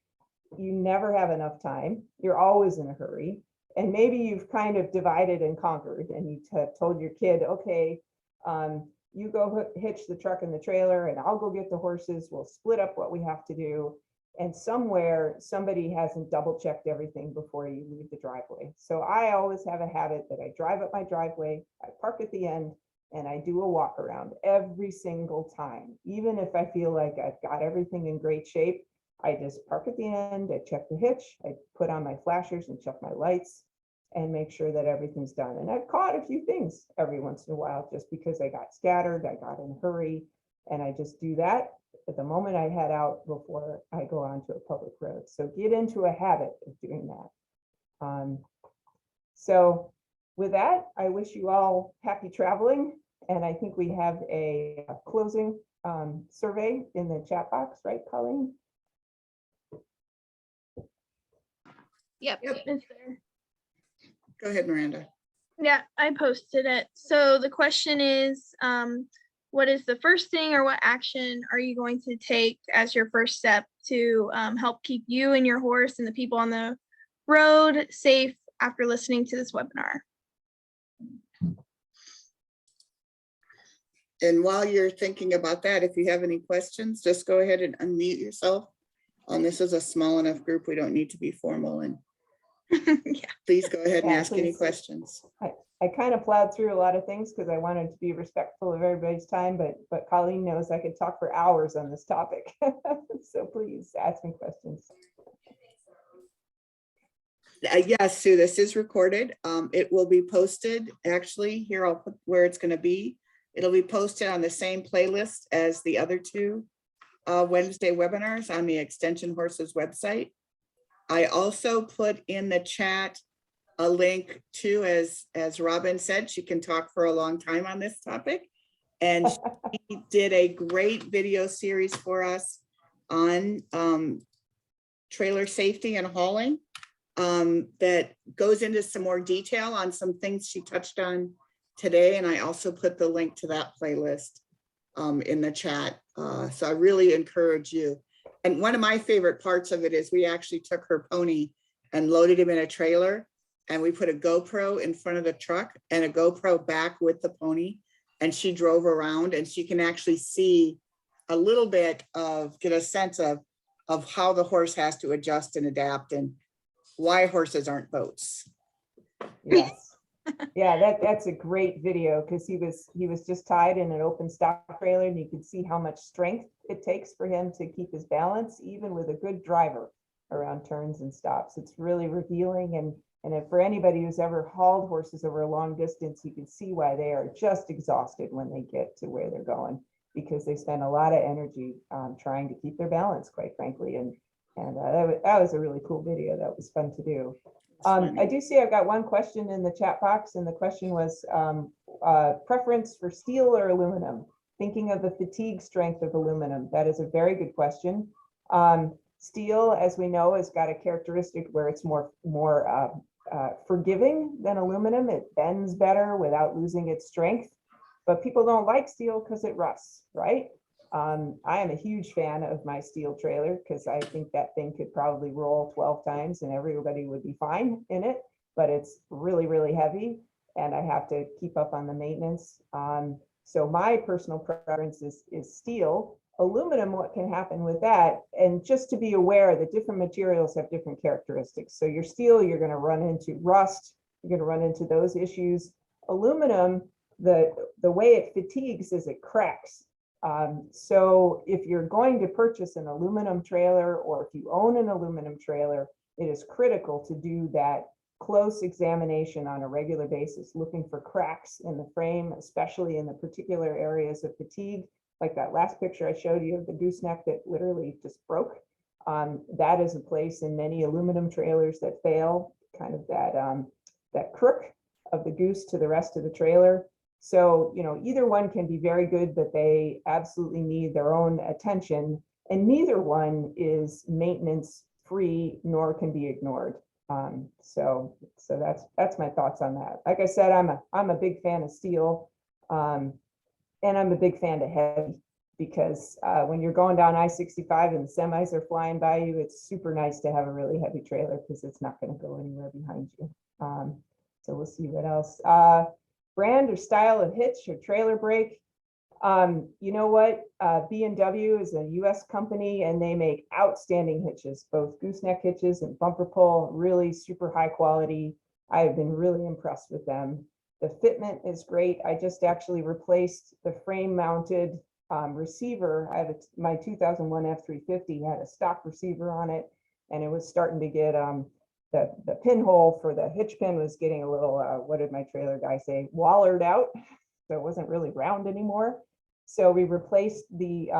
you never have enough time. You're always in a hurry. And maybe you've kind of divided and conquered and you told your kid, okay, you go hitch the truck and the trailer and I'll go get the horses. We'll split up what we have to do. And somewhere somebody hasn't double checked everything before you leave the driveway. So I always have a habit that I drive up my driveway, I park at the end, and I do a walk around every single time. Even if I feel like I've got everything in great shape, I just park at the end, I check the hitch, I put on my flashers and check my lights and make sure that everything's done. And I've caught a few things every once in a while just because I got scattered, I got in a hurry, and I just do that at the moment I head out before I go onto a public road. So get into a habit of doing that. So with that, I wish you all happy traveling. And I think we have a closing survey in the chat box, right, Colleen? Yep, it's there. Go ahead, Miranda. Yeah, I posted it. So the question is, what is the first thing or what action are you going to take as your first step to help keep you and your horse and the people on the road safe after listening to this webinar? And while you're thinking about that, if you have any questions, just go ahead and unmute yourself. This is a small enough group. We don't need to be formal, and Yeah. please go ahead and Yeah, ask any please. questions. I kind of plowed through a lot of things because I wanted to be respectful of everybody's time, but Colleen knows I could talk for hours on this topic. So please ask me questions. Yes, Sue, this is recorded. It will be posted. Actually, here I'll put where it's going to be. It'll be posted on the same playlist as the other two Wednesday webinars on the Extension Horses website. I also put in the chat a link to, as Robin said, she can talk for a long time on this topic. And she did a great video series for us on trailer safety and hauling that goes into some more detail on some things she touched on today. And I also put the link to that playlist in the chat. So I really encourage you. And one of my favorite parts of it is we actually took her pony and loaded him in a trailer, and we put a GoPro in front of the truck and a GoPro back with the pony. and she drove around, and she can actually see a little bit of, get a sense of how the horse has to adjust and adapt and why horses aren't boats. Yes. Yeah, that's a great video because he was just tied in an open stock trailer, and you could see how much strength it takes for him to keep his balance, even with a good driver around turns and stops. It's really revealing, and if for anybody who's ever hauled horses over a long distance, you can see why they are just exhausted when they get to where they're going, because they spend a lot of energy trying to keep their balance, quite frankly. And that was a really cool video. That was fun to do. I do see I've got one question in the chat box, and the question was preference for steel or aluminum, thinking of the fatigue strength of aluminum. That is a very good question. Steel, as we know, has got a characteristic where it's more forgiving than aluminum. It bends better without losing its strength, but people don't like steel because it rusts, right? I am a huge fan of my steel trailer because I think that thing could probably roll 12 times and everybody would be fine in it, but it's really, really heavy and I have to keep up on the maintenance. So my personal preference is steel. Aluminum, what can happen with that? And just to be aware that different materials have different characteristics. So your steel, you're going to run into rust, you're going to run into those issues. Aluminum, the way it fatigues is it cracks. So if you're going to purchase an aluminum trailer, or if you own an aluminum trailer, it is critical to do that close examination on a regular basis, looking for cracks in the frame, especially in the particular areas of fatigue, like that last picture I showed you of the gooseneck that literally just broke. That is a place in many aluminum trailers that fail, kind of that crook of the goose to the rest of the trailer. So, you know, either one can be very good, but they absolutely need their own attention, and neither one is maintenance free nor can be ignored. So that's my thoughts on that. Like I said, I'm a big fan of steel, and I'm a big fan of heavy, because when you're going down I-65 and the semis are flying by you, it's super nice to have a really heavy trailer because it's not going to go anywhere behind you. So we'll see what else. Brand or style of hitch or trailer brake. You know what? B&W is a US company and they make outstanding hitches, both gooseneck hitches and bumper pull, really super high quality. I have been really impressed with them. The fitment is great. I just actually replaced the frame mounted receiver. I have my 2001 F350 had a stock receiver on it, and it was starting to get the pinhole for the hitch pin was getting a little, what did my trailer guy say, wallered out. So it wasn't really round anymore. So we replaced the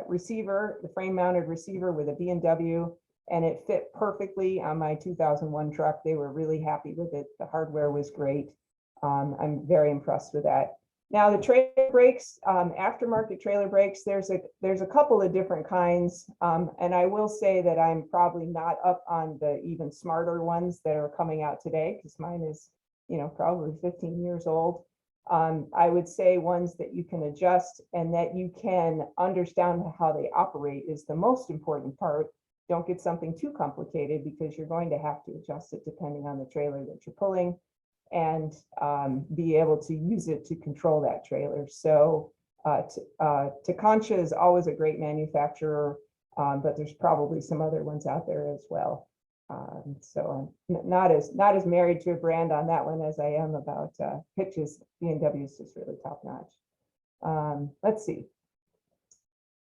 receiver, the frame mounted receiver, with a B&W, and it fit perfectly on my 2001 truck. They were really happy with it. The hardware was great. I'm very impressed with that. Now the trailer brakes, aftermarket trailer brakes, there's a couple of different kinds. And I will say that I'm probably not up on the even smarter ones that are coming out today, because mine is, you know, probably 15 years old. I would say ones that you can adjust and that you can understand how they operate is the most important part. Don't get something too complicated, because you're going to have to adjust it depending on the trailer that you're pulling, and be able to use it to control that trailer. So Takancha is always a great manufacturer, but there's probably some other ones out there as well. So I'm not as married to a brand on that one as I am about Hitches. B&W is just really top notch. Let's see.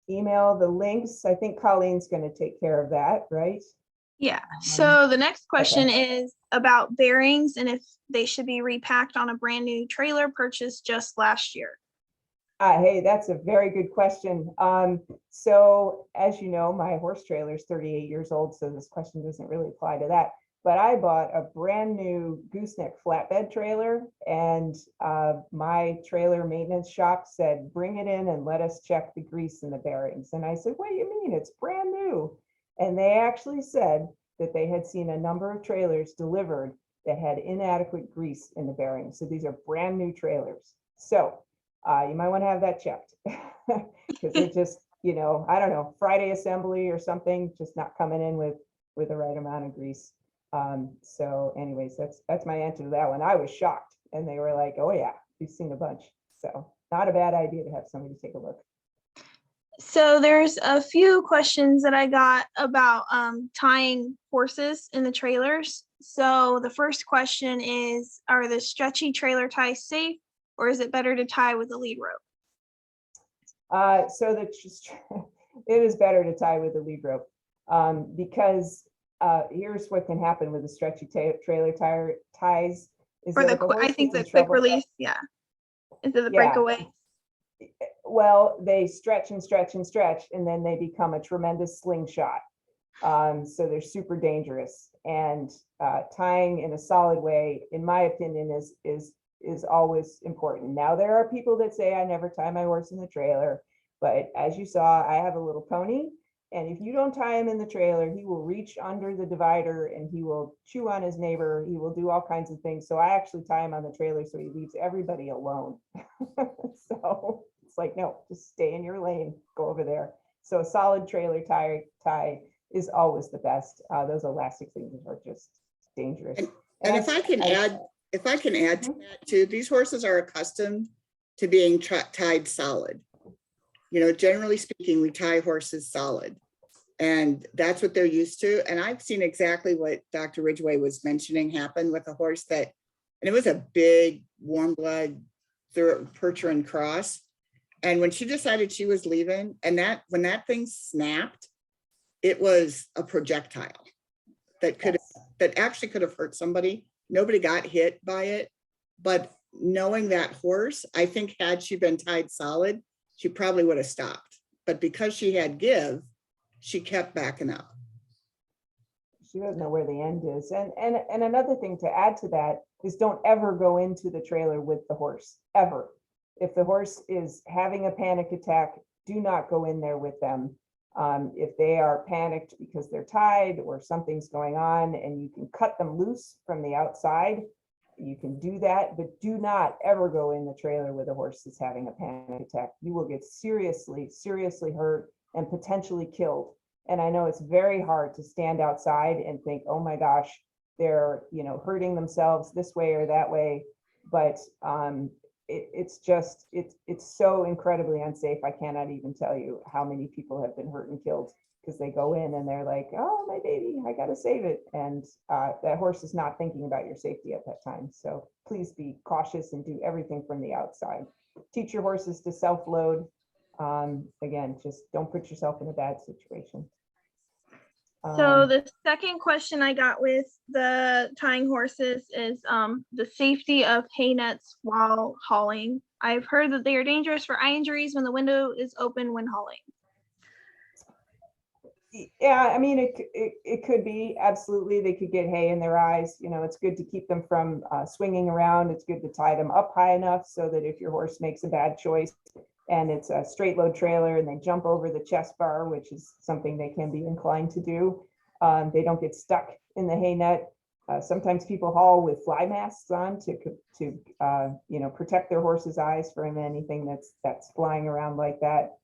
Email the links. I think Colleen's going to take care of that, right? Yeah. So the next question is about bearings and if they should be repacked on a brand new trailer purchased just last year. Hey, that's a very good question. So as you know, my horse trailer is 38 years old, so this question doesn't really apply to that. But I bought a brand new gooseneck flatbed trailer, and my trailer maintenance shop said, bring it in and let us check the grease in the bearings. And I said, what do you mean? It's brand new. And they actually said that they had seen a number of trailers delivered that had inadequate grease in the bearings. So these are brand new trailers. So you might want to have that checked, because it just, you know, I don't know, Friday assembly or something, just not coming in with the right amount of grease. So anyways, that's my answer to that one. I was shocked, and they were like, oh yeah, we've seen a bunch. So not a bad idea to have somebody take a look. So there's a few questions that I got about tying horses in the trailers. So the first question is, are the stretchy trailer ties safe, or is it better to tie with a lead rope? So it is better to tie with a lead rope, because here's what can happen with the stretchy trailer ties. Is Or that the if a horse I think gets the in quick trouble- release, yeah. Into the Yeah. breakaway. Well, they stretch and stretch and stretch, and then they become a tremendous slingshot. So they're super dangerous. And tying in a solid way, in my opinion, is always important. Now, there are people that say I never tie my horse in the trailer, but as you saw, I have a little pony, and if you don't tie him in the trailer, he will reach under the divider and he will chew on his neighbor. He will do all kinds of things. So I actually tie him on the trailer so he leaves everybody alone. So it's like, no, just stay in your lane, go over there. So a solid trailer tie is always the best. Those elastic things are just dangerous. And if I can add to that too, these horses are accustomed to being tied solid. You know, generally speaking, we tie horses solid, and that's what they're used to. And I've seen exactly what Dr. Ridgway was mentioning happen with a horse and it was a big warm blood Percheron cross. And when she decided she was leaving, and when that thing snapped, it was a projectile that actually could have hurt somebody. Nobody got hit by it, but knowing that horse, I think had she been tied solid, she probably would have stopped. But because she had give, she kept backing up. She doesn't know where the end is. And another thing to add to that is don't ever go into the trailer with the horse, ever. If the horse is having a panic attack, do not go in there with them. If they are panicked because they're tied or something's going on and you can cut them loose from the outside, you can do that, but do not ever go in the trailer with a horse that's having a panic attack. You will get seriously, seriously hurt and potentially killed. And I know it's very hard to stand outside and think, oh my gosh, they're, hurting themselves this way or that way. But it's so incredibly unsafe. I cannot even tell you how many people have been hurt and killed because they go in and they're like, oh, my baby, I got to save it. And that horse is not thinking about your safety at that time. So please be cautious and do everything from the outside. Teach your horses to self-load. Again, just don't put yourself in a bad situation. So the second question I got with the tying horses is the safety of hay nets while hauling. I've heard that they are dangerous for eye injuries when the window is open when hauling. Yeah, I mean, it could be, absolutely. They could get hay in their eyes. It's good to keep them from swinging around. It's good to tie them up high enough so that if your horse makes a bad choice and it's a straight load trailer and they jump over the chest bar, which is something they can be inclined to do, they don't get stuck in the hay net. Sometimes people haul with fly masks on to protect their horse's eyes from anything that's flying around like that.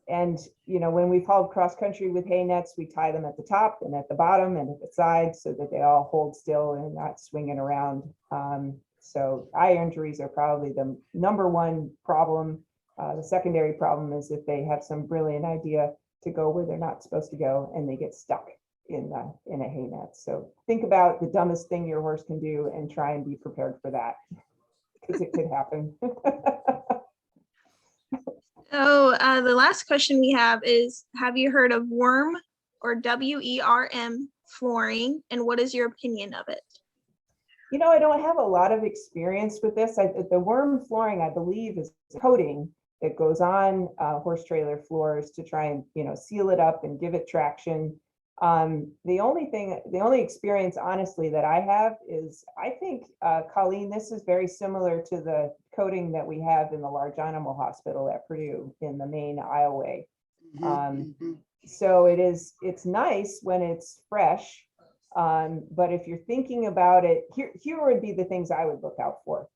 And when we've hauled cross country with hay nets, we tie them at the top and at the bottom and at the side so that they all hold still and not swinging around. So eye injuries are probably the number one problem. The secondary problem is if they have some brilliant idea to go where they're not supposed to go and they get stuck in a hay net. So think about the dumbest thing your horse can do and try and be prepared for that because it could happen. So the last question we have is, have you heard of worm or WERM flooring, and what is your opinion of it? I don't have a lot of experience with this. The worm flooring, I believe, is coating that goes on horse trailer floors to try and seal it up and give it traction. The only experience, honestly, that I have is, I think, Colleen, this is very similar to the coating that we have in the large animal hospital at Purdue in the main aisleway. So it's nice when it's fresh. But if you're thinking about it, here would be the things I would look out for.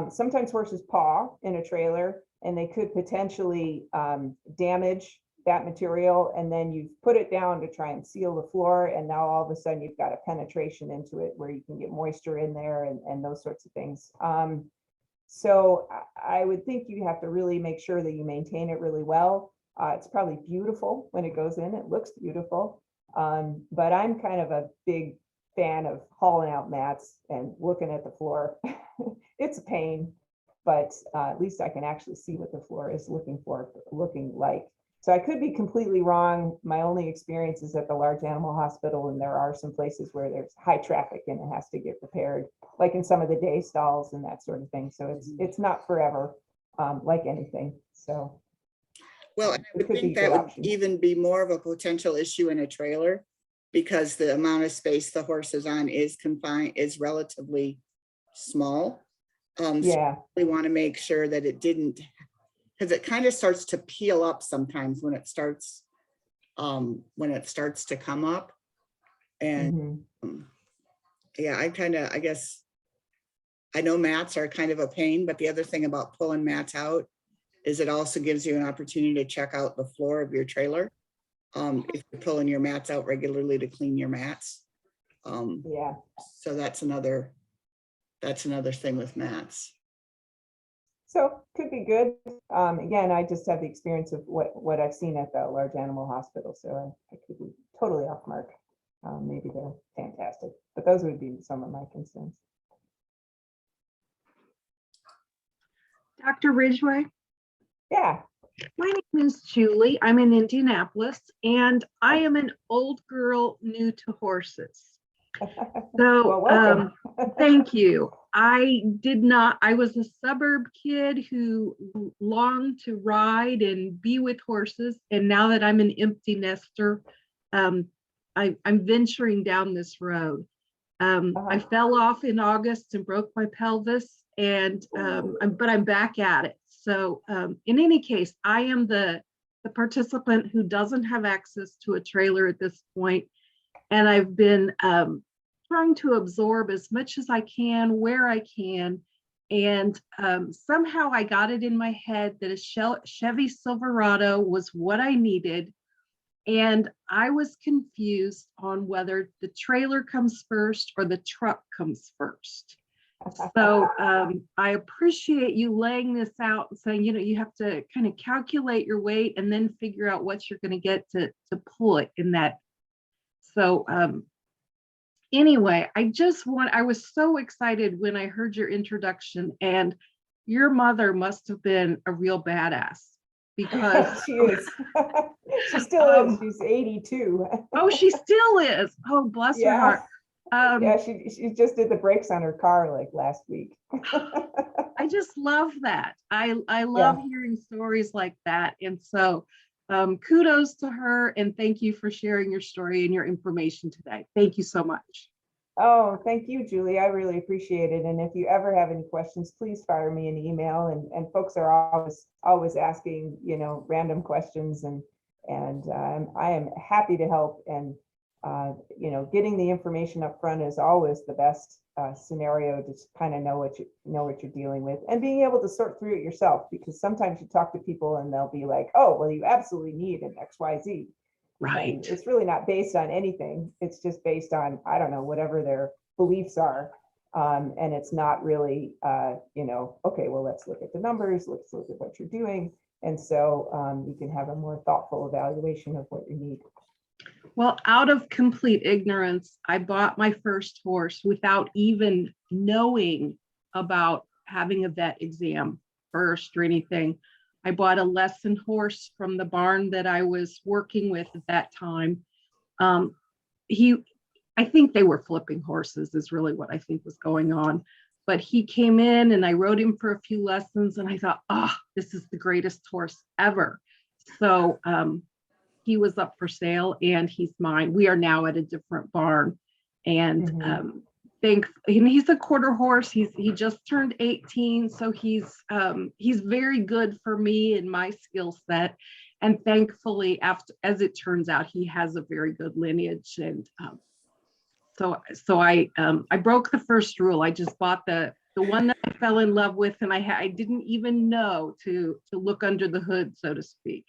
Sometimes horses paw in a trailer and they could potentially damage that material, and then you put it down to try and seal the floor, and now all of a sudden you've got a penetration into it where you can get moisture in there and those sorts of things. So I would think you have to really make sure that you maintain it really well. It's probably beautiful when it goes in. It looks beautiful. But I'm kind of a big fan of hauling out mats and looking at the floor. It's a pain, but at least I can actually see what the floor is looking like. So I could be completely wrong. My only experience is at the large animal hospital, and there are some places where there's high traffic and it has to get repaired, like in some of the day stalls and that sort of thing. So it's not forever, like anything. So Well, and I would it could be think a that good would option. even be more of a potential issue in a trailer, because the amount of space the horse is on is confined, is relatively small. So Yeah, we want to make sure that it didn't, because it kind of starts to peel up sometimes when it starts to come up. And mhm. yeah, I guess, I know mats are kind of a pain, but the other thing about pulling mats out is it also gives you an opportunity to check out the floor of your trailer. If you're pulling your mats out regularly to clean your mats. Yeah. So that's another thing with mats. So could be good. Again, I just have the experience of what I've seen at the large animal hospital. So I could be totally off mark. Maybe they're fantastic, but those would be some of my concerns. Dr. Ridgway, Yeah. my name is Julie. I'm in Indianapolis, and I am an old girl new to horses. So Well, welcome. thank you. I was a suburb kid who longed to ride and be with horses. And now that I'm an empty nester, I'm venturing down this road. I fell off in August and broke my pelvis, and but I'm back at it. So in any case, I am the participant who doesn't have access to a trailer at this point, and I've been trying to absorb as much as I can where I can. And somehow I got it in my head that a Chevy Silverado was what I needed. And I was confused on whether the trailer comes first or the truck comes first. So I appreciate you laying this out and saying, you have to kind of calculate your weight and then figure out what you're going to get to pull it in that. So anyway, I was so excited when I heard your introduction, and your mother must have been a real badass, because She is. She still is. She's 82. Oh, she still is. Oh, bless her heart. Yeah, she just did the brakes on her car like last week. I just love that. I love hearing stories like that. And so kudos to her, and thank you for sharing your story and your information today. Thank you so much. Oh, thank you, Julie. I really appreciate it. And if you ever have any questions, please fire me an email. And folks are always asking, random questions, and I am happy to help. And getting the information up front is always the best scenario to kind of know what you're dealing with, and being able to sort through it yourself, because sometimes you talk to people and they'll be like, oh, well, you absolutely need an XYZ. Right. And it's really not based on anything. It's just based on, I don't know, whatever their beliefs are. And it's not really, okay, well, let's look at the numbers. Let's look at what you're doing. And so you can have a more thoughtful evaluation of what you need. Well, out of complete ignorance, I bought my first horse without even knowing about having a vet exam first or anything. I bought a lesson horse from the barn that I was working with at that time. I think they were flipping horses is really what I think was going on. But he came in and I rode him for a few lessons, and I thought, oh, this is the greatest horse ever. So he was up for sale, and he's mine. We are now at a different barn, and and he's a quarter horse. He just turned 18, so he's very good for me and my skill set. And thankfully, as it turns out, he has a very good lineage. And so I broke the first rule. I just bought the one that I fell in love with, and I didn't even know to look under the hood, so to speak.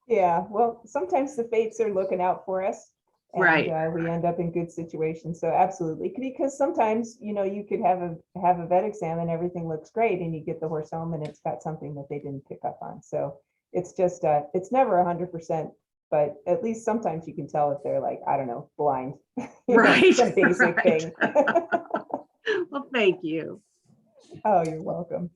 Yeah, well, sometimes the fates are looking out for us. And Right. we end up in good situations. So absolutely, because sometimes, you could have a vet exam and everything looks great and you get the horse home and it's got something that they didn't pick up on. So it's just, it's never 100%, but at least sometimes you can tell if they're like, I don't know, blind. Right. Some basic Right. thing. Well, thank you. Oh, you're welcome.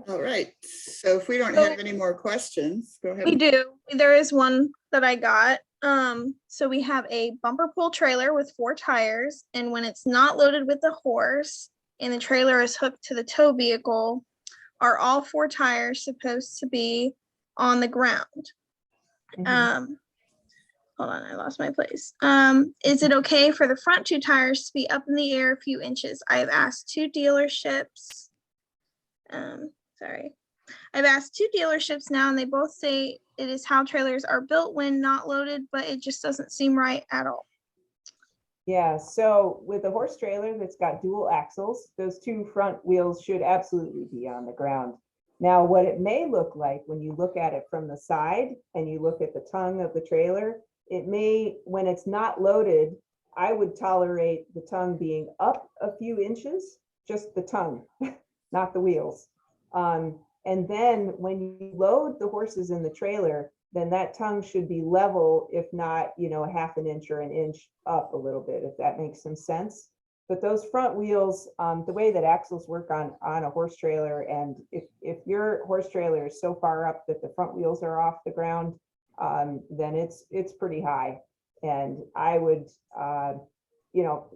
All right, so if we don't So- have any more questions, go We ahead. do. There is one that I got. So we have a bumper pull trailer with 4 tires, and when it's not loaded with the horse and the trailer is hooked to the tow vehicle, are all 4 tires supposed to be on the ground? Mhm. Hold on, I lost my place. Is it okay for the front 2 tires to be up in the air a few inches? I've asked 2 dealerships. I've asked 2 dealerships now, and they both say it is how trailers are built when not loaded, but it just doesn't seem right at all. Yeah, so with a horse trailer that's got dual axles, those 2 front wheels should absolutely be on the ground. Now, what it may look like when you look at it from the side and you look at the tongue of the trailer, it may, when it's not loaded, I would tolerate the tongue being up a few inches, just the tongue, not the wheels. And then when you load the horses in the trailer, then that tongue should be level, if not, a half an inch or an inch up a little bit, if that makes some sense. But those front wheels, the way that axles work on a horse trailer, and if your horse trailer is so far up that the front wheels are off the ground, then it's pretty high. And I would, a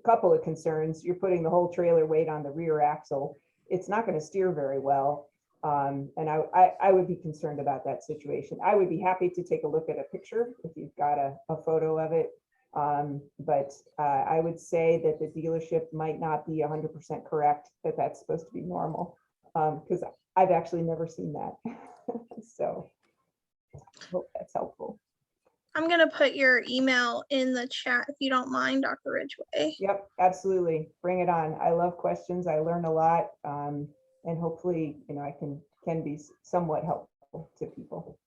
couple of concerns. You're putting the whole trailer weight on the rear axle. It's not going to steer very well. And I would be concerned about that situation. I would be happy to take a look at a picture if you've got a photo of it. But I would say that the dealership might not be 100% correct that that's supposed to be normal, because I've actually never seen that. So I hope that's helpful. I'm gonna put your email in the chat if you don't mind, Dr. Ridgway. Yep, absolutely. Bring it on. I love questions. I learn a lot. And hopefully, I can be somewhat helpful to people.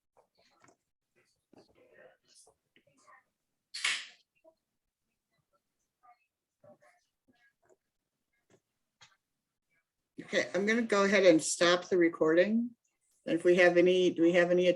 Okay, I'm going to go ahead and stop the recording. And if we have any, do we have any